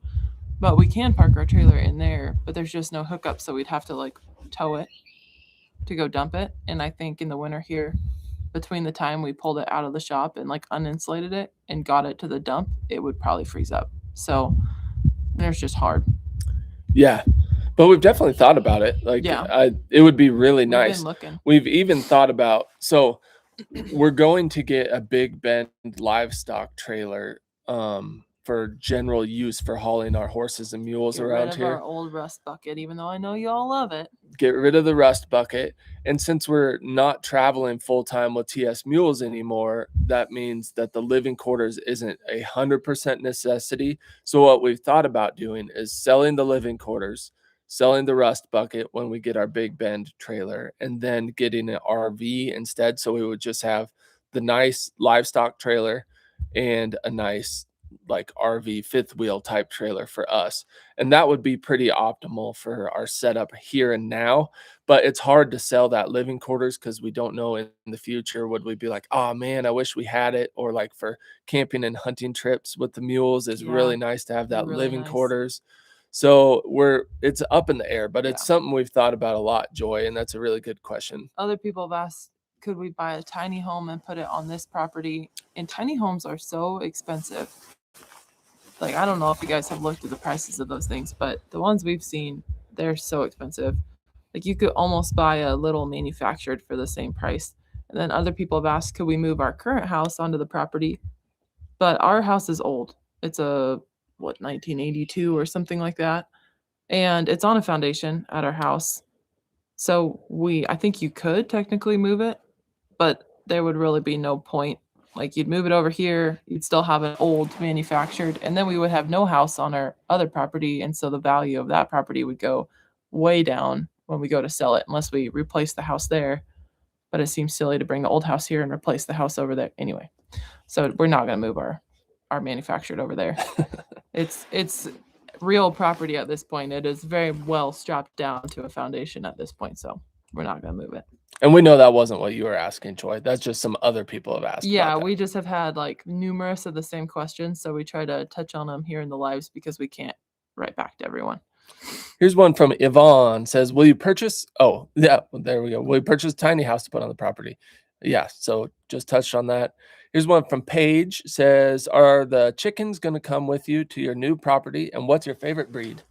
But we can park our trailer in there, but there's just no hookup, so we'd have to like tow it to go dump it. And I think in the winter here, between the time we pulled it out of the shop and like uninsulated it and got it to the dump, it would probably freeze up. So it's just hard. Yeah. But we've definitely thought about it. Like, it would be really nice. We've been looking. We've even thought about, so we're going to get a Big Bend livestock trailer for general use for hauling our horses and mules Get around rid of here. our old rust bucket, even though I know you all love it. Get rid of the rust bucket. And since we're not traveling full-time with TS Mules anymore, that means that the living quarters isn't 100% necessity. So what we've thought about doing is selling the living quarters, selling the rust bucket when we get our Big Bend trailer, and then getting an RV instead. So we would just have the nice livestock trailer and a nice like RV fifth wheel type trailer for us. And that would be pretty optimal for our setup here and now. But it's hard to sell that living quarters because we don't know in the future, would we be like, oh man, I wish we had it. Or like for camping and hunting trips with the mules, is really nice to have that really living nice. quarters. So it's up in the air, but it's Yeah. something we've thought about a lot, Joy. And that's a really good question. Other people have asked, could we buy a tiny home and put it on this property? And tiny homes are so expensive. Like, I don't know if you guys have looked at the prices of those things, but the ones we've seen, they're so expensive. Like, you could almost buy a little manufactured for the same price. And then other people have asked, could we move our current house onto the property? But our house is old. It's a 1982 or something like that, and it's on a foundation at our house. So I think you could technically move it, but there would really be no point. Like, you'd move it over here, you'd still have an old manufactured, and then we would have no house on our other property, and so the value of that property would go way down when we go to sell it, unless we replace the house there. But it seems silly to bring the old house here and replace the house over there anyway. So we're not going to move our manufactured over there. It's real property at this point. It is very well strapped down to a foundation at this point, so we're not going to move it. And we know that wasn't what you were asking, Joy. That's just some other people have asked. Yeah, we just have had like numerous of the same questions, so we try to touch on them here in the lives because we can't write back to everyone. Here's one from Yvonne. Says, will you purchase? Oh, yeah, there we go. Will you purchase a tiny house to put on the property? Yeah, so just touched on that. Here's one from Paige. Says, are the chickens going to come with you to your new property? And what's your favorite breed?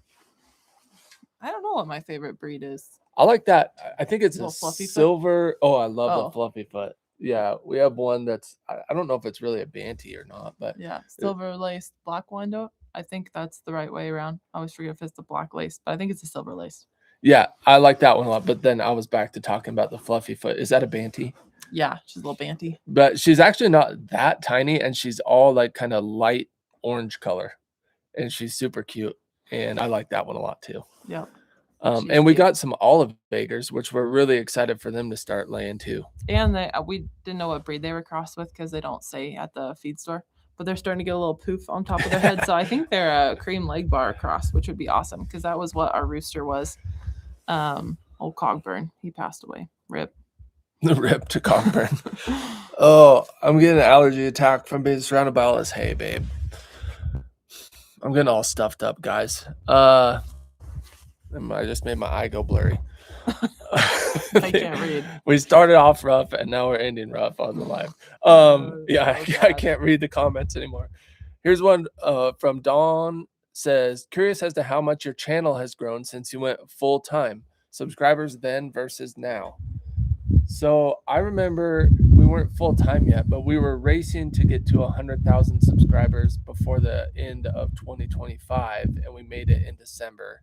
I don't know what my favorite breed is. I like that. I think it's a fluffy silver. Foot? Oh, I love the fluffy foot. Yeah, we have one that's, I don't know if it's really a Banty or not, but yeah, silver laced black window. I think that's the right way around. I always forget if it's the black lace, but I think it's a silver lace. Yeah, I like that one a lot. But then I was back to talking about the fluffy foot. Is that a Banty? Yeah, she's a little Banty. But she's actually not that tiny, and she's all like kind of light orange color, and she's super cute. And I like that one a lot too. Yep. And we got some olive Bagers, which we're really excited for them to start laying too. And we didn't know what breed they were crossed with because they don't say at the feed store, but they're starting to get a little poof on top of their head. So I think they're a cream leg bar cross, which would be awesome because that was what our rooster was. Old Cogburn, he passed away. Rip. The rip to Cogburn. Oh, I'm getting an allergy attack from being surrounded by all this hay, babe. I'm getting all stuffed up, guys. I just made my eye go blurry. I can't read. We started off rough and now we're ending rough on the live. I can't read the comments anymore. Here's one from Dawn. Says, curious as to how much your channel has grown since you went full time. Subscribers then versus now. So I remember we weren't full time yet, but we were racing to get to 100,000 subscribers before the end of 2025, and we made it in December.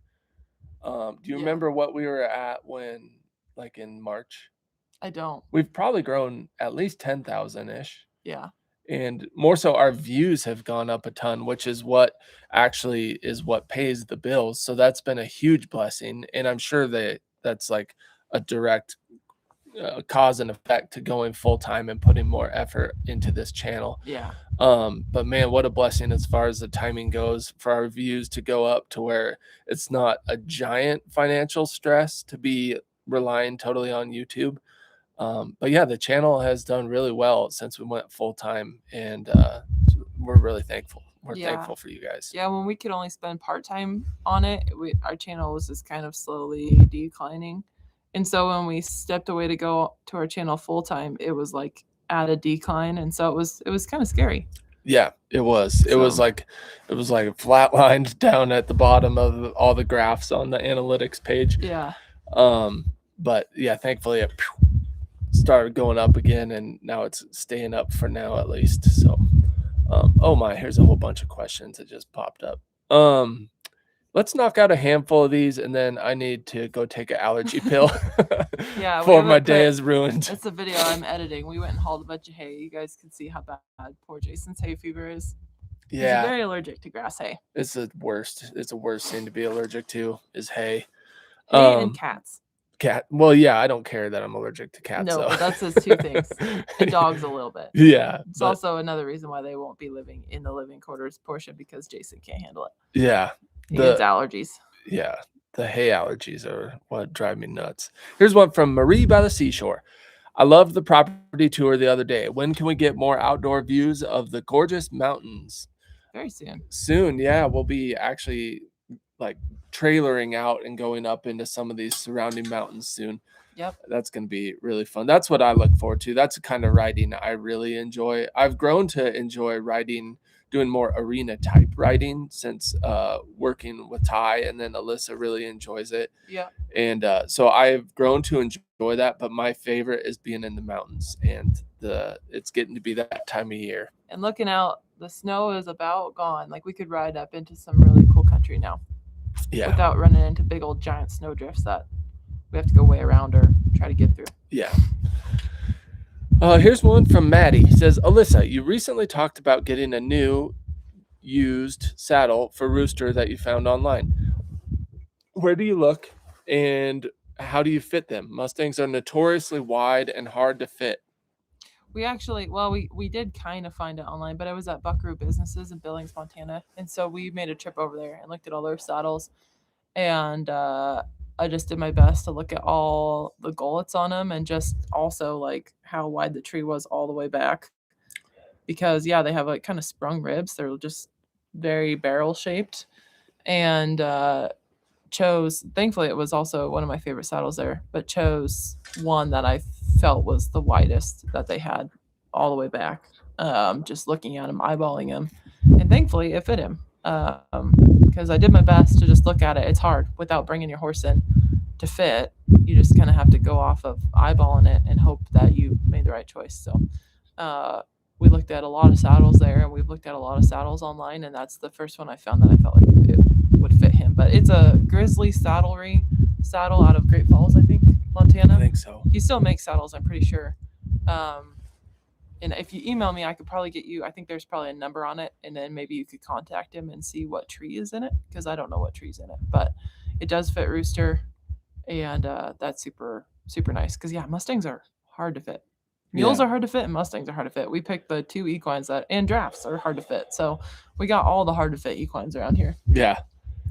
Do you remember what we were at when, like in March? I don't. We've probably grown at least 10,000-ish. Yeah. And more so, our views have gone up a ton, which is what actually is what pays the bills. So that's been a huge blessing. And I'm sure that's like a direct cause and effect to going full time and putting more effort into this channel. Yeah. But man, what a blessing as far as the timing goes for our views to go up to where it's not a giant financial stress to be relying totally on YouTube. But yeah, the channel has done really well since we went full time, and we're really thankful. We're thankful for you guys. Yeah, when we could only spend part-time on it, our channel was just kind of slowly declining. And so when we stepped away to go to our channel full-time, it was like at a decline. And so it was kind of scary. Yeah, it was. It was like flatlined down at the bottom of all the graphs on the analytics page. Yeah. But yeah, thankfully it started going up again, and now it's staying up for now at least. So Oh my, here's a whole bunch of questions that just popped up. Let's knock out a handful of these, and then I need to go take an allergy pill Yeah, we before my haven't day put- is ruined. That's the video I'm editing. We went and hauled a bunch of hay. You guys can see how bad poor Jason's hay fever is. He's Yeah, very allergic to grass hay. it's the worst. It's the worst thing to be allergic to is hay. Hay and cats. Cat. Well, yeah, I don't care that I'm allergic to cats. No, though. but that's his two things. And dogs a little bit. Yeah, It's but also another reason why they won't be living in the living quarters portion because Jason can't handle it. yeah, He gets allergies. yeah, the hay allergies are what drive me nuts. Here's one from Marie by the seashore. I loved the property tour the other day. When can we get more outdoor views of the gorgeous mountains? Very soon. Soon, yeah, we'll be actually like trailering out and going up into some of these surrounding mountains soon. Yep. That's going to be really fun. That's what I look forward to. That's the kind of riding I really enjoy. I've grown to enjoy riding, doing more arena type riding since working with Ty, and then Alyssa really enjoys it. Yeah. And so I've grown to enjoy that, but my favorite is being in the mountains, and it's getting to be that time of year. And looking out, the snow is about gone. Like we could ride up into some really cool country now. Yeah. Without running into big old giant snow drifts that we have to go way around or try to get through. Yeah. Here's one from Maddie. It says, Alyssa, you recently talked about getting a new used saddle for Rooster that you found online. Where do you look and how do you fit them? Mustangs are notoriously wide and hard to fit. We actually, we did kind of find it online, but it was at Buckaroo Businesses in Billings, Montana. And so we made a trip over there and looked at all their saddles. And I just did my best to look at all the gullets on them and just also like how wide the tree was all the way back. Because, yeah, they have like kind of sprung ribs. They're just very barrel shaped. And chose, thankfully, it was also one of my favorite saddles there, but chose one that I felt was the widest that they had all the way back. Just looking at him, eyeballing him, and thankfully it fit him. Because I did my best to just look at it. It's hard without bringing your horse in to fit. You just kind of have to go off of eyeballing it and hope that you made the right choice. So we looked at a lot of saddles there, and we've looked at a lot of saddles online, and that's the first one I found that I felt like it would fit him. But it's a Grizzly Saddlery saddle out of Great Falls, I think, Montana. I think so. He still makes saddles, I'm pretty sure. And if you email me, I could probably get you, I think there's probably a number on it, and then maybe you could contact him and see what tree is in it, because I don't know what tree's in it. But it does fit Rooster, and that's super, super nice. Because, yeah, Mustangs are hard to fit. Mules are hard to fit, and Mustangs are hard to fit. We picked the two equines and drafts are hard to fit. So we got all the hard to fit equines around here. Yeah.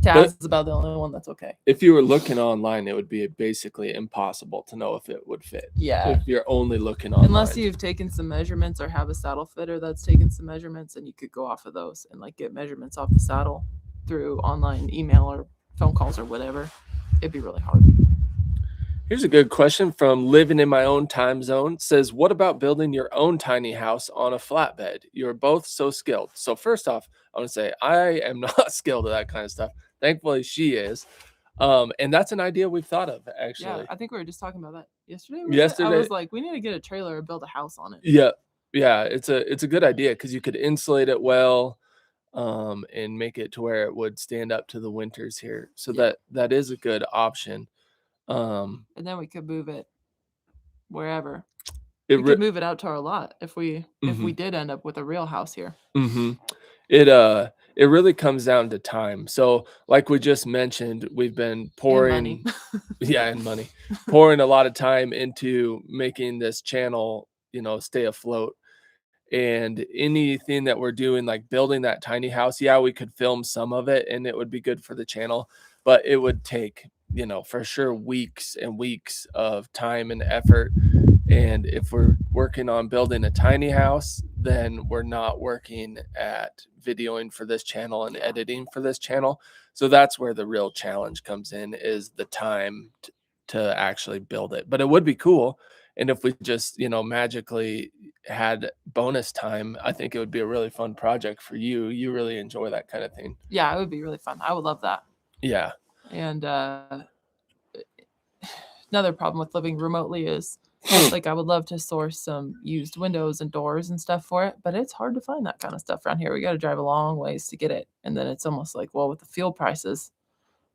Taz is about the only one that's okay. If you were looking online, it would be basically impossible to know if it would fit. Yeah. If you're only looking online. Unless you've taken some measurements or have a saddle fitter that's taken some measurements, and you could go off of those and like get measurements off the saddle through online email or phone calls or whatever. It'd be really hard. Here's a good question from Living in My Own Time Zone. It says, what about building your own tiny house on a flatbed? You're both so skilled. So first off, I want to say I am not skilled at that kind of stuff. Thankfully, she is. And that's an idea we've thought of, actually. Yeah, I think we were just talking about that yesterday. Yesterday. I was like, we need to get a trailer and build a house on it. Yeah. Yeah, it's a good idea because you could insulate it well and make it to where it would stand up to the winters here. So that is a good option. And then we could move it wherever. We could move it out to our lot if we did end up with a real house here. It really comes down to time. So like we just mentioned, we've been pouring and money pouring a lot of time into making this channel, stay afloat. And anything that we're doing, like building that tiny house, we could film some of it and it would be good for the channel, but it would take, for sure weeks and weeks of time and effort. And if we're working on building a tiny house, then we're not working at videoing for this channel and editing for this channel. So that's where the real challenge comes in, is the time to actually build it. But it would be cool. And if we just, magically had bonus time, I think it would be a really fun project for you. You really enjoy that kind of thing. Yeah, it would be really fun. I would love that. Yeah. And another problem with living remotely is Like, I would love to source some used windows and doors and stuff for it, but it's hard to find that kind of stuff around here. We got to drive a long ways to get it. And then it's almost like, well, with the fuel prices,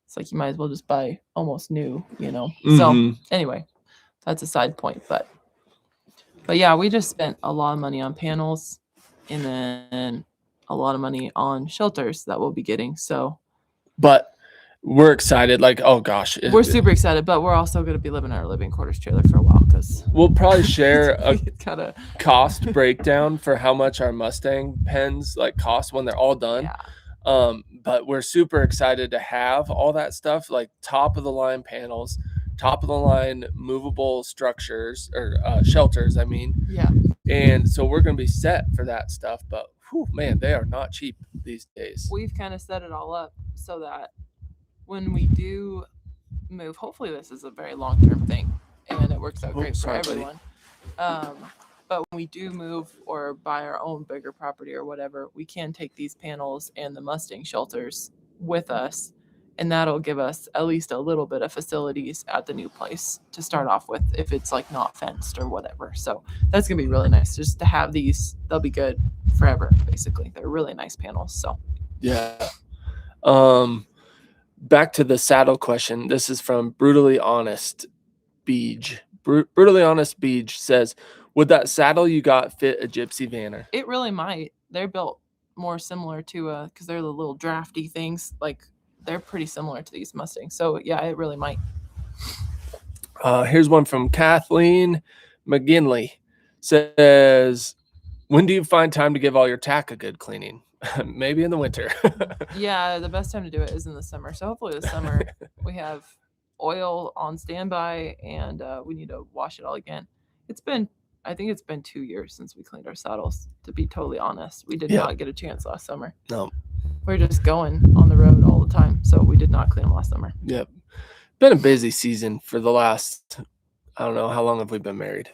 it's like you might as well just buy almost new, you know? So anyway, that's a side point. But yeah, we just spent a lot of money on panels and then a lot of money on shelters that we'll be getting. So, but we're excited. Like, oh gosh, we're super excited, but we're also going to be living in our living quarters trailer for a while because we'll probably share a kind cost breakdown for how much our Mustang pens like cost when they're all done. Yeah. But we're super excited to have all that stuff, like top of the line panels, top of the line movable structures or shelters. I mean, Yeah. And so we're going to be set for that stuff. But whew, man, they are not cheap these days. We've kind of set it all up so that when we do move, hopefully this is a very long-term thing and it works out great for everyone. But when we do move or buy our own bigger property or whatever, we can take these panels and the Mustang shelters with us, and that'll give us at least a little bit of facilities at the new place to start off with if it's like not fenced or whatever. So that's gonna be really nice just to have these. They'll be good forever, basically. They're really nice panels. So yeah. Back to the saddle question. This is from Brutally Honest Beej. Brutally Honest Beej says, would that saddle you got fit a gypsy vanner? It really might. They're built more similar to because they're the little drafty things. Like, they're pretty similar to these Mustangs. So yeah, it really might. Here's one from Kathleen McGinley. Says, when do you find time to give all your tack a good cleaning? Maybe in the winter. Yeah, the best time to do it is in the summer. So hopefully this summer we have oil on standby and we need to wash it all again. I think it's been 2 years since we cleaned our saddles, to be totally honest. We did not get a chance last summer. No. We're just going on the road all the time. So we did not clean them last summer. Yep. Been a busy season for the last, I don't know, how long have we been married?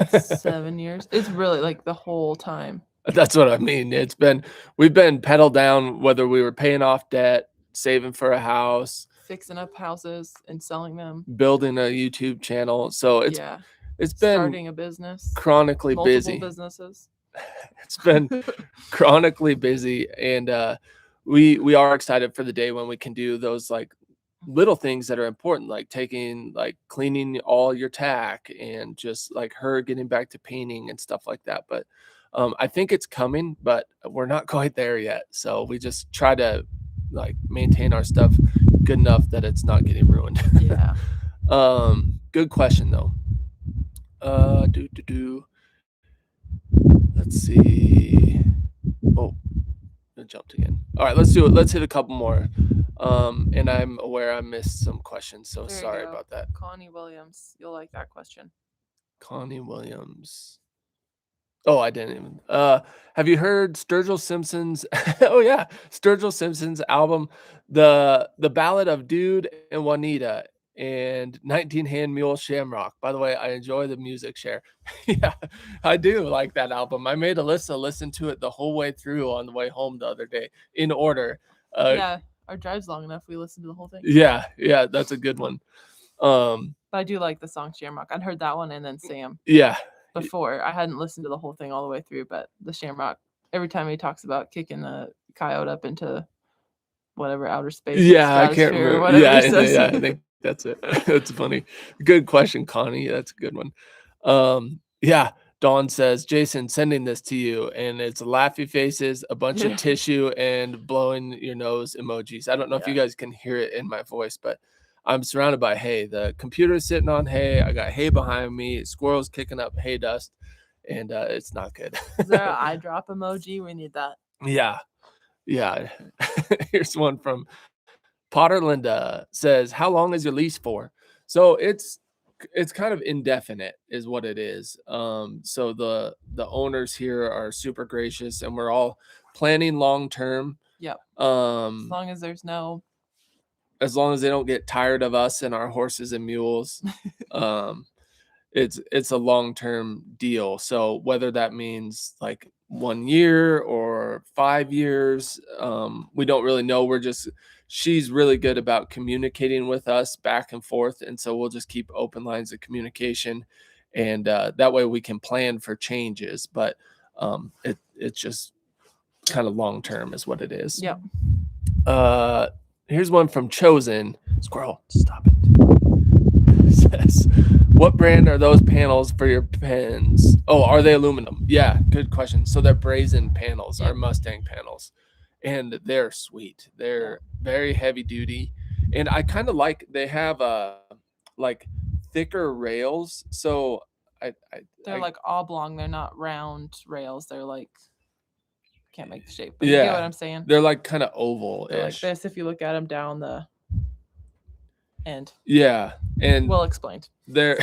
7 years. It's really like the whole time. That's what I mean. We've been pedal down, whether we were paying off debt, saving for a house, fixing up houses and selling them, building a YouTube channel. So it's been starting a business, chronically busy. Businesses. It's been chronically busy, and we are excited for the day when we can do those like little things that are important, like cleaning all your tack and just like her getting back to painting and stuff like that. But I think it's coming, but we're not quite there yet. So we just try to like maintain our stuff good enough that it's not getting ruined. Yeah. Good question though. Let's see. Oh, I jumped again. All right, let's do it. Let's hit a couple more. And I'm aware I missed some questions, so sorry about that. Connie Williams, you'll like that question. Connie Williams. Oh, I didn't even. Have you heard Sturgill Simpson's? Oh yeah, Sturgill Simpson's album, the Ballad of Dude and Juanita and 19-Hand Mule Shamrock. By the way, I enjoy the music share. Yeah, I do like that album. I made Alyssa listen to it the whole way through on the way home the other day in order. Yeah, our drive's long enough. We listened to the whole thing. Yeah, that's a good one. But I do like the song Shamrock. I'd heard that one and then Sam. Yeah. Before I hadn't listened to the whole thing all the way through, but the Shamrock, every time he talks about kicking the coyote up into whatever outer space. Yeah, I can't remember. Yeah, I think that's it. That's funny. Good question, Connie. That's a good one. Yeah, Dawn says, Jason, sending this to you, and it's laughy faces, a bunch of tissue, and blowing your nose emojis. I don't know if you guys can hear it in my voice, but I'm surrounded by hay. The computer's sitting on hay. I got hay behind me. Squirrels kicking up hay dust, and it's not good. Is there an eye drop emoji? We need that. Yeah. Here's one from Potter Linda. Says, how long is your lease for? So it's kind of indefinite is what it is. So the owners here are super gracious, and we're all planning long term. Yep. As long as they don't get tired of us and our horses and mules, it's a long-term deal. So whether that means like 1 year or 5 years, we don't really know. We're just she's really good about communicating with us back and forth. And so we'll just keep open lines of communication. And that way we can plan for changes. But it's just kind of long term is what it is. Yep. Here's one from Chosen. Squirrel, stop it. Says, what brand are those panels for your pens? Oh, are they aluminum? Yeah, good question. So they're brazen panels, Yep. are Mustang panels, and they're sweet. They're very heavy duty, and I kind of like they have like thicker rails. So they're like oblong. They're not round rails. They're like, can't make the shape, but yeah, you get what I'm saying. They're like kind of oval-ish. They're like this if you look at them down the end. Yeah, and well explained. They're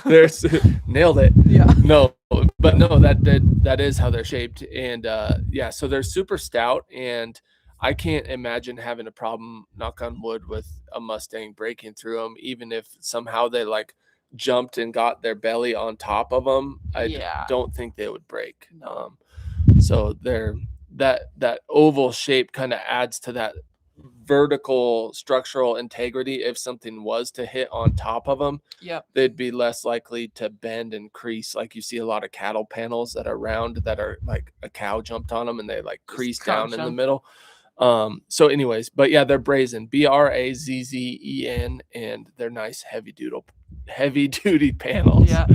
there's nailed it. Yeah. No, but no, that is how they're shaped, and yeah, so they're super stout, and I can't imagine having a problem, knock on wood, with a Mustang breaking through them, even if somehow they like jumped and got their belly on top of them. I don't think they would break. No. So they're that oval shape kind of adds to that vertical structural integrity. If something was to hit on top of them, they'd be less likely to bend and crease, like you see a lot of cattle panels that are round that are like a cow jumped on them and they like crease down in the middle. So anyways, but yeah, they're brazen, BRAZZEN, and they're nice heavy duty panels. Yeah.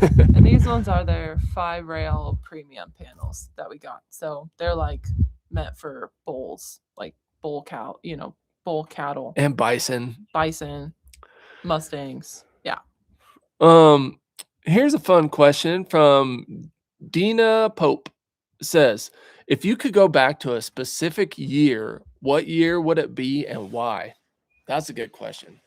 And these ones are their 5-rail premium panels that we got. So they're like meant for bulls, like bull cattle and bison, Mustangs. Yeah. Here's a fun question from Dina Pope. Says, if you could go back to a specific year, what year would it be and why? That's a good question.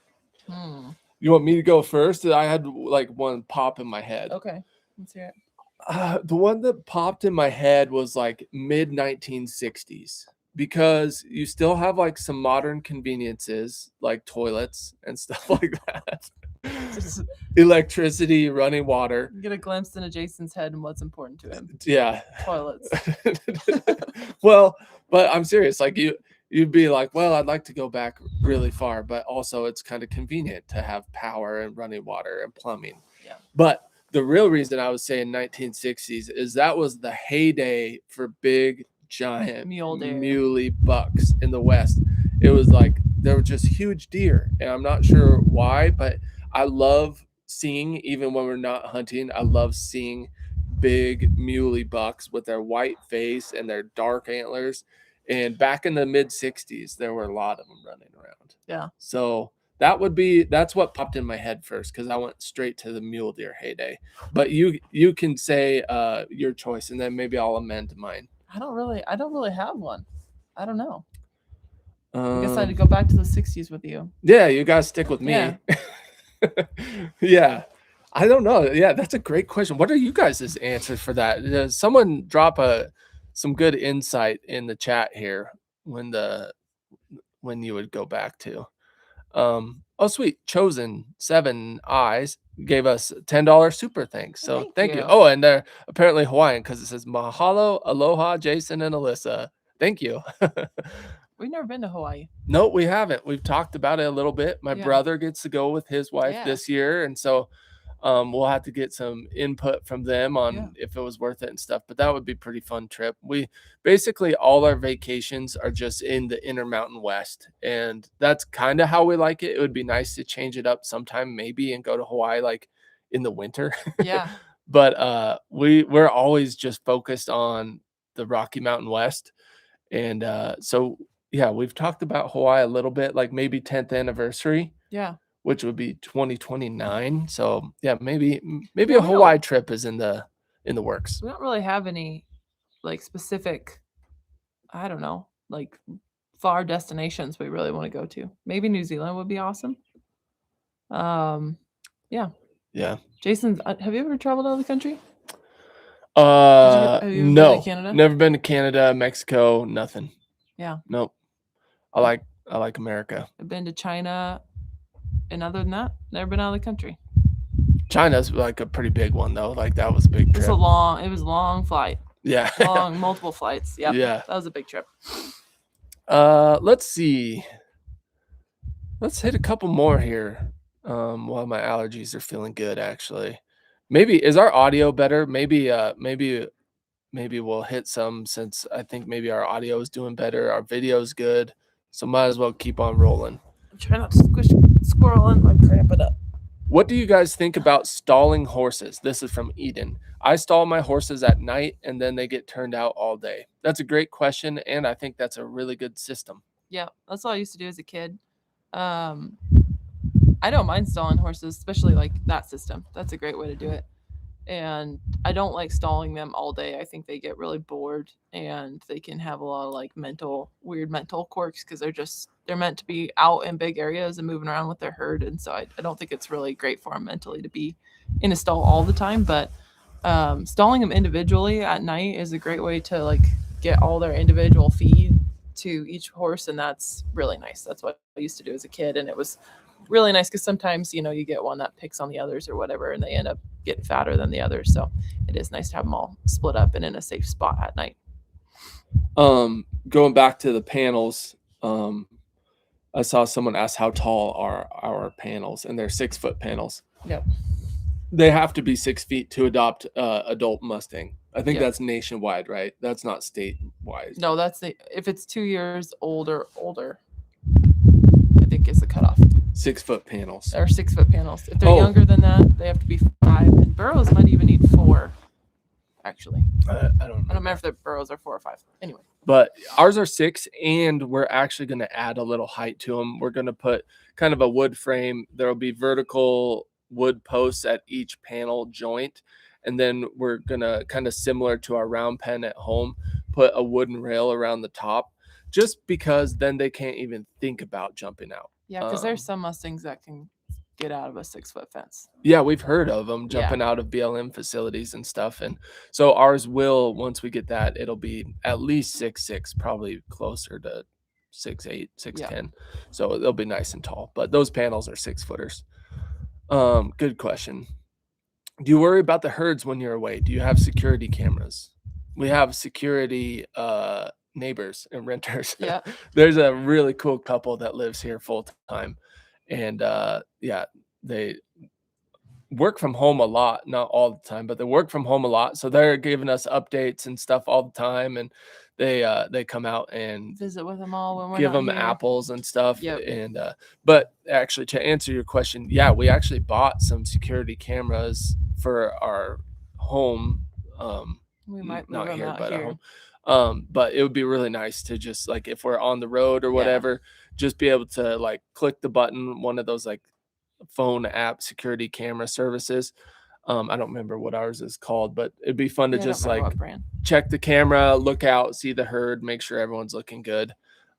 You want me to go first? I had like one pop in my head. Okay, let's hear it. The one that popped in my head was like mid 1960s, because you still have like some modern conveniences like toilets and stuff like that. Electricity, running water. Get a glimpse into Jason's head and what's important to him. Yeah. Toilets. Well, but I'm serious. Like you'd be like, well, I'd like to go back really far, but also it's kind of convenient to have power and running water and plumbing. Yeah. But the real reason I was saying 1960s is that was the heyday for big, giant muley bucks in the West. It was like they were just huge deer, and I'm not sure why, but I love seeing, even when we're not hunting, I love seeing big muley bucks with their white face and their dark antlers. And back in the mid 60s, there were a lot of them running around. Yeah. So that's what popped in my head first, because I went straight to the mule deer heyday. But you can say your choice, and then maybe I'll amend mine. I don't really have one. I don't know. I guess I had to go back to the 60s with you. Yeah, you guys stick with me. Yeah. Yeah, I don't know. Yeah, that's a great question. What are you guys' answers for that? Someone drop some good insight in the chat here when you would go back to. Oh, sweet. Chosen 7 Eyes gave us $10 super thanks. So thank you. Oh, and they're apparently Hawaiian, because it says mahalo, aloha, Jason and Alyssa. Thank you. We've never been to Hawaii. No, we haven't. We've talked about it a little bit. My brother gets to go with his wife this year, and so we'll have to get some input from them on if it was worth it and stuff. But that would be a pretty fun trip. We basically, all our vacations are just in the Intermountain West, and that's kind of how we like it. It would be nice to change it up sometime, maybe, and go to Hawaii like in the winter. Yeah. But we're always just focused on the Rocky Mountain West, and so. Yeah, we've talked about Hawaii a little bit, like maybe 10th anniversary. Yeah. Which would be 2029. So yeah, maybe a Hawaii trip is in the works. We don't really have any like specific, I don't know, like far destinations we really want to go to. Maybe New Zealand would be awesome. Yeah. Yeah. Jason, have you ever traveled out of the country? No. Been to Canada? Never been to Canada, Mexico, nothing. Yeah. Nope. I like America. I've been to China, and other than that, never been out of the country. China's like a pretty big one though. Like that was a big trip. It was a long flight. Yeah. Multiple flights. Yep. Yeah. That was a big trip. Let's see. Let's hit a couple more here. While my allergies are feeling good, actually. Maybe is our audio better? Maybe we'll hit some since I think maybe our audio is doing better. Our video's good, so might as well keep on rolling. Try not to squish squirrel and like cramp it up. What do you guys think about stalling horses? This is from Eden. I stall my horses at night and then they get turned out all day. That's a great question, and I think that's a really good system. Yeah, that's all I used to do as a kid. I don't mind stalling horses, especially like that system. That's a great way to do it. And I don't like stalling them all day. I think they get really bored and they can have a lot of like weird mental quirks because they're meant to be out in big areas and moving around with their herd. And so I don't think it's really great for them mentally to be in a stall all the time. But stalling them individually at night is a great way to like get all their individual feed to each horse. And that's really nice. That's what I used to do as a kid. And it was really nice because sometimes, you get one that picks on the others or whatever, and they end up getting fatter than the others. So it is nice to have them all split up and in a safe spot at night. Going back to the panels, I saw someone ask how tall are our panels, and they're 6-foot panels. Yep. They have to be 6 feet to adopt adult Mustang. I think Yep. that's nationwide, right? That's not state-wide. No, if it's 2 years old or older, I think is the cutoff. 6-foot panels. Or 6-foot panels. If they're younger than that, they have to be 5. And burros might even need 4. Actually, I don't remember if the burros are 4 or 5. Anyway, but ours are 6, and we're actually going to add a little height to them. We're going to put kind of a wood frame. There will be vertical wood posts at each panel joint, and then we're going to, kind of similar to our round pen at home, put a wooden rail around the top, just because then they can't even think about jumping out. Yeah, because there's some Mustangs that can get out of a 6-foot fence. Yeah, we've heard of them jumping out of BLM facilities and stuff. And so ours will, once we get that, it'll be at least 6'6", probably closer to 6'8", 6'10". Yeah. So they'll be nice and tall. But those panels are 6-footers. Good question. Do you worry about the herds when you're away? Do you have security cameras? We have security neighbors and renters. Yeah. There's a really cool couple that lives here full time. And they work from home a lot, not all the time, but they work from home a lot. So they're giving us updates and stuff all the time. And they come out and visit with them all when we're give not them here. apples and stuff. Yep. And but actually, to answer your question, yeah, we actually bought some security cameras for our home. We might not here, but here. At home. But it would be really nice to just, like, if we're on the road or whatever, just be able to like click the button, one of those like phone app security camera services. I don't remember what ours is called, but it'd be fun to just like check the camera, look out, see the herd, make sure everyone's looking good.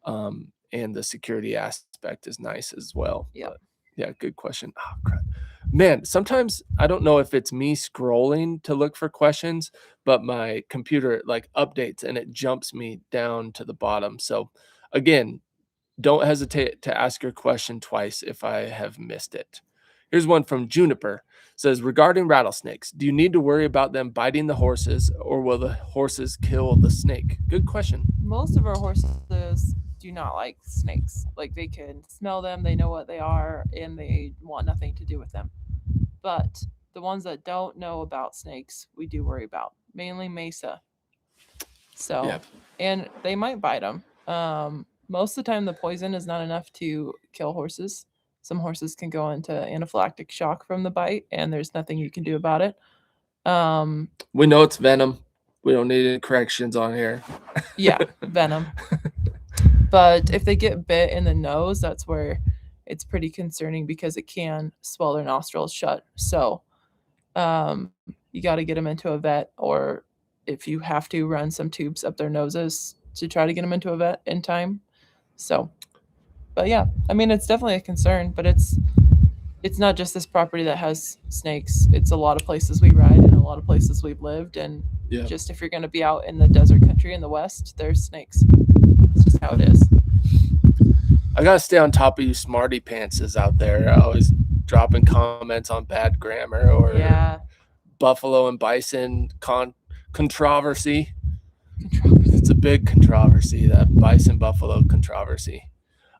And the security aspect is nice as well. Yeah. Yeah, good question. Oh, crap. Man, sometimes I don't know if it's me scrolling to look for questions, but my computer like updates and it jumps me down to the bottom. So again, don't hesitate to ask your question twice if I have missed it. Here's one from Juniper. It says, regarding rattlesnakes, do you need to worry about them biting the horses, or will the horses kill the snake? Good question. Most of our horses do not like snakes. Like, they can smell them, they know what they are, and they want nothing to do with them. But the ones that don't know about snakes, we do worry about, mainly mesa. So, and they might bite them. Most of the time, the poison is not enough to kill horses. Some horses can go into anaphylactic shock from the bite, and there's nothing you can do about it. We know it's venom. We don't need any corrections on here. Yeah, venom. But if they get bit in the nose, that's where it's pretty concerning because it can swell their nostrils shut. So you got to get them into a vet, or if you have to, run some tubes up their noses to try to get them into a vet in time. So, but yeah, I mean, it's definitely a concern, but it's not just this property that has snakes. It's a lot of places we ride and a lot of places we've lived. And just if you're going to be out in the desert country in the West, there's snakes. It's just how it is. I got to stay on top of you smarty pantses out there. Always dropping comments on bad grammar or buffalo and bison controversy. It's a big controversy, that bison buffalo controversy.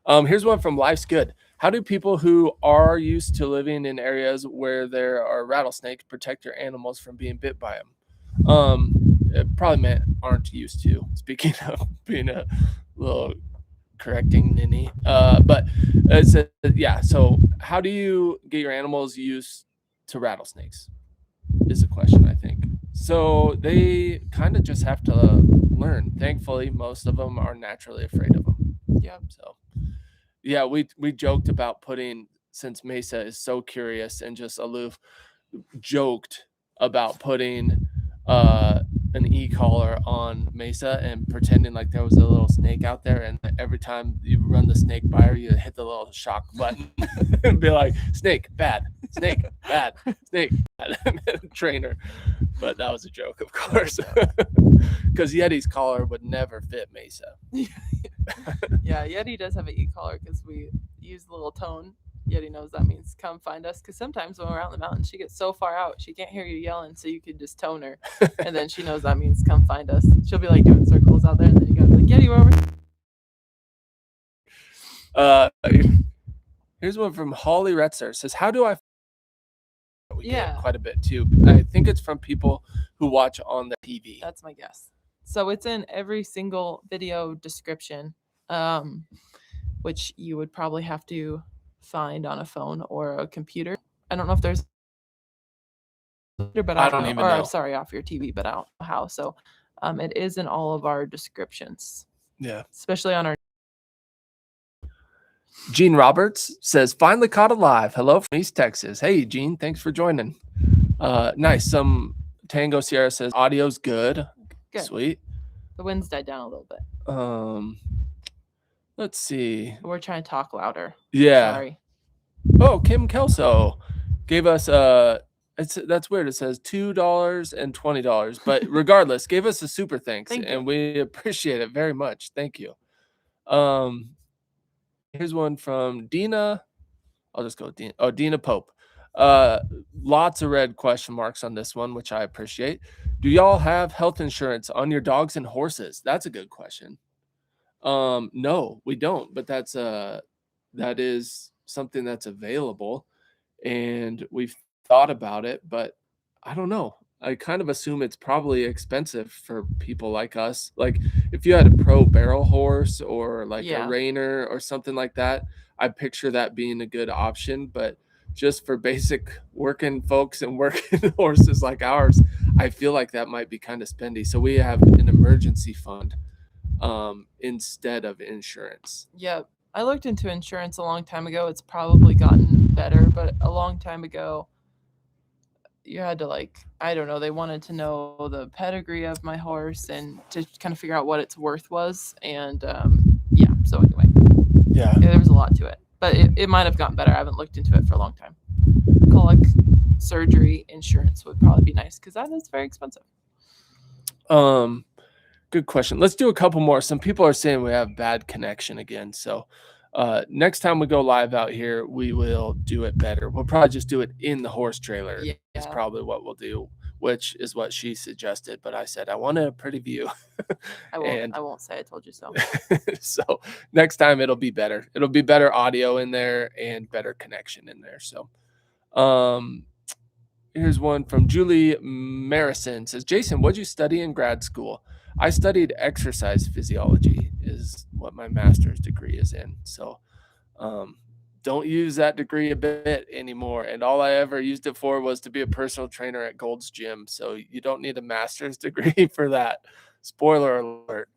Here's one from Life's Good. How do people who are used to living in areas where there are rattlesnakes protect your animals from being bit by them? It probably meant aren't used to. Speaking of being a little correcting ninny, but it said, yeah. So, how do you get your animals used to rattlesnakes? Is the question, I think. So they kind of just have to learn. Thankfully, most of them are naturally afraid of them. Yep. So yeah, we joked about putting, since Mesa is so curious and just aloof, joked about putting an e-collar on Mesa and pretending like there was a little snake out there, and every time you run the snake by her, you hit the little shock button and be like, snake bad, snake bad, snake bad. Trainer. But that was a joke, of course, because Yeti's collar would never fit Mesa. Yeah, Yeti does have an e-collar because we use the little tone. Yeti knows that means come find us, because sometimes when we're out in the mountains, she gets so far out she can't hear you yelling, so you could just tone her, and then she knows that means come find us. She'll be like doing circles out there, and then you gotta be like, Yeti, we're over. Here's one from Holly Retzer. Says, how do I? We Yeah. get quite a bit too. I think it's from people who watch on the TV. That's my guess. So it's in every single video description, which you would probably have to find on a phone or a computer. I don't know if there's, but I don't even know. Sorry, off your TV, but I don't know how. So, it is in all of our descriptions. Yeah. Especially on our. Gene Roberts says, finally caught alive. Hello from East Texas. Hey, Gene, thanks for joining. Nice. Some Tango Sierra says, audio's good. Good. Sweet. The wind's died down a little bit. Let's see. We're trying to talk louder. Yeah. Sorry. Oh, Kim Kelso gave us that's weird. It says $2 and $20, but regardless, gave us a super thanks, and we appreciate it very much. Thank you. Here's one from Dina. I'll just go with Dina. Oh, Dina Pope. Lots of red question marks on this one, which I appreciate. Do y'all have health insurance on your dogs and horses? That's a good question. No, we don't, but that is something that's available, and we've thought about it, but I don't know. I kind of assume it's probably expensive for people like us. Like if you had a pro barrel horse or like a reiner or something like that, I picture that being a good option. But just for basic working folks and working horses like ours, I feel like that might be kind of spendy. So we have an emergency fund instead of insurance. Yep. I looked into insurance a long time ago. It's probably gotten better, but a long time ago, you had to, like, I don't know, they wanted to know the pedigree of my horse and to kind of figure out what its worth was. And yeah, so anyway. Yeah, there was a lot to it. But it might have gotten better. I haven't looked into it for a long time. Colic surgery insurance would probably be nice because that is very expensive. Good question. Let's do a couple more. Some people are saying we have bad connection again. So next time we go live out here, we will do it better. We'll probably just do it in the horse trailer. Yeah. Is probably what we'll do, which is what she suggested. But I said, I want a pretty view. I won't say I told you so. So next time it'll be better. It'll be better audio in there and better connection in there. So here's one from Julie Marison. Says, Jason, what'd you study in grad school? I studied exercise physiology is what my master's degree is in. So don't use that degree a bit anymore. And all I ever used it for was to be a personal trainer at Gold's Gym. So you don't need a master's degree for that. Spoiler alert.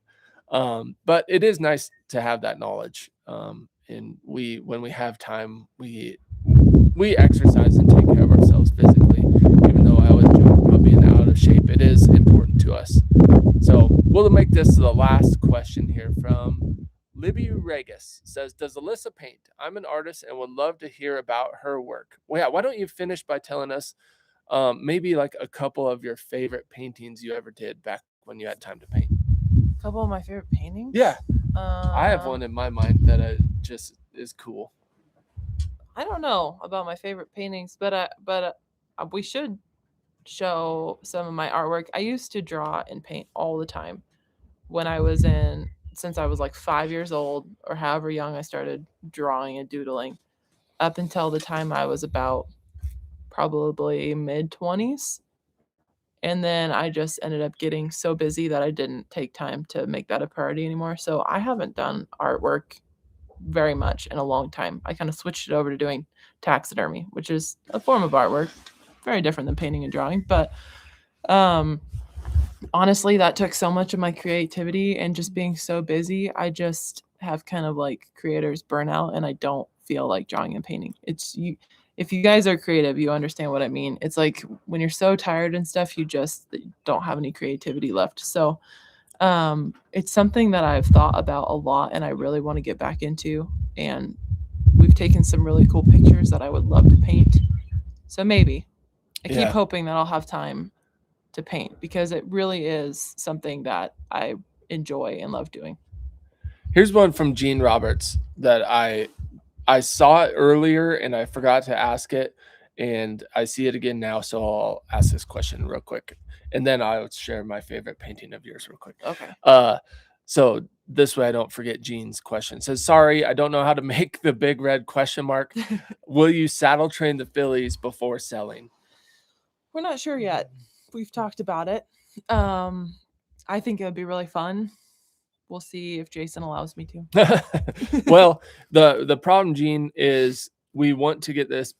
But it is nice to have that knowledge. And when we have time, we exercise and take care of ourselves physically. Even though I always joke about being out of shape, it is important to us. So we'll make this the last question here from Libby Regis. Says, does Alyssa paint? I'm an artist and would love to hear about her work. Well, yeah, why don't you finish by telling us maybe like a couple of your favorite paintings you ever did back when you had time to paint? A couple of my favorite paintings? Yeah. I have one in my mind that just is cool. I don't know about my favorite paintings, but we should show some of my artwork. I used to draw and paint all the time. since I was like 5 years old or however young I started drawing and doodling, up until the time I was about probably mid-20s. And then I just ended up getting so busy that I didn't take time to make that a priority anymore. So I haven't done artwork very much in a long time. I kind of switched it over to doing taxidermy, which is a form of artwork, very different than painting and drawing. But honestly, that took so much of my creativity, and just being so busy, I just have kind of like creator's burnout, and I don't feel like drawing and painting. It's you. If you guys are creative, you understand what I mean. It's like when you're so tired and stuff, you just don't have any creativity left. So it's something that I've thought about a lot, and I really want to get back into. And we've taken some really cool pictures that I would love to paint. So maybe I keep hoping that I'll have time to paint, because it really is something that I enjoy and love doing. Here's one from Gene Roberts that I saw it earlier and I forgot to ask it, and I see it again now, so I'll ask this question real quick, and then I'll share my favorite painting of yours real quick. Okay. So this way I don't forget Gene's question. It says, sorry, I don't know how to make the big red question mark. Will you saddle train the fillies before selling? We're not sure yet. We've talked about it. I think it would be really fun. We'll see if Jason allows me to. Well, the problem, Gene, is we want to get this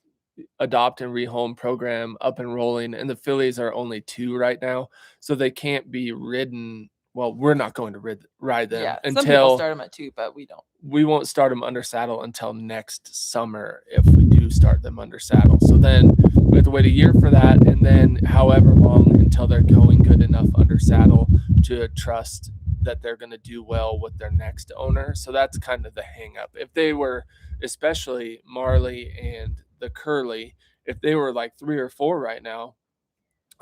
adopt and rehome program up and rolling, and the fillies are only 2 right now, so they can't be ridden. Well, we're not going to ride them until some people start them at 2, but we don't. We won't start them under saddle until next summer if we do start them under saddle. So then we have to wait a year for that, and then however long until they're going good enough under saddle to trust that they're going to do well with their next owner. So that's kind of the hang up. If they were, especially Marley and the Curly, if they were like 3 or 4 right now,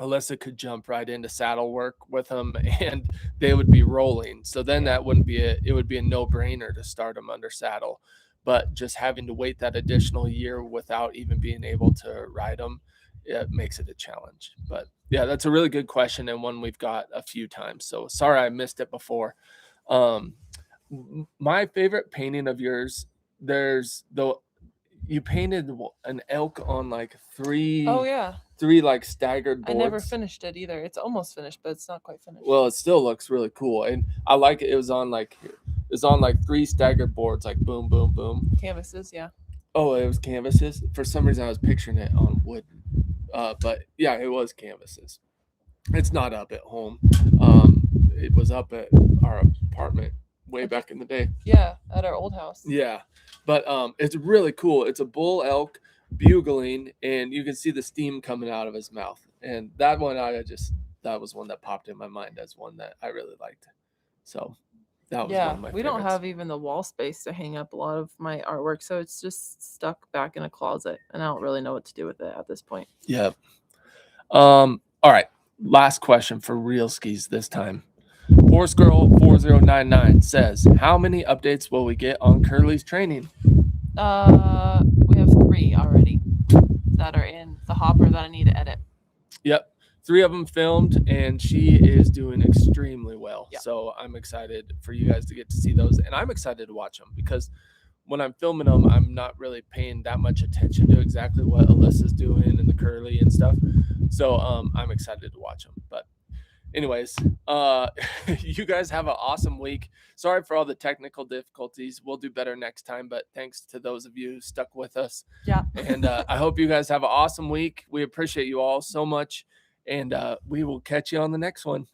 Alyssa could jump right into saddle work with them and they would be rolling. So then that wouldn't be it would be a no-brainer to start them under saddle. But just having to wait that additional year without even being able to ride them, it makes it a challenge. But yeah, that's a really good question, and one we've got a few times. So sorry I missed it before. My favorite painting of yours, you painted an elk on like 3 like staggered boards. I never finished it either. It's almost finished, but it's not quite finished. Well, it still looks really cool, and I like it. It was on like 3 staggered boards, like boom, boom, boom. Canvases, yeah. Oh, it was canvases. For some reason, I was picturing it on wood, but yeah, it was canvases. It's not up at home. It was up at our apartment way back in the day. Yeah, at our old house. Yeah, but it's really cool. It's a bull elk bugling, and you can see the steam coming out of his mouth. And that one, that was one that popped in my mind as one that I really liked. So that was one of my favorites. We don't have even the wall space to hang up a lot of my artwork, so it's just stuck back in a closet, and I don't really know what to do with it at this point. Yep. All right. Last question for Real Skis this time. Horse Girl 4099 says, how many updates will we get on Curly's training? We have 3 already that are in the hopper that I need to edit. Yep. 3 of them filmed, and she is doing extremely well. Yep. So I'm excited for you guys to get to see those, and I'm excited to watch them, because when I'm filming them, I'm not really paying that much attention to exactly what Alyssa's doing and the Curly and stuff. So I'm excited to watch them. But anyways, you guys have an awesome week. Sorry for all the technical difficulties. We'll do better next time, but thanks to those of you who stuck with us. Yeah. And I hope you guys have an awesome week. We appreciate you all so much, and we will catch you on the next one.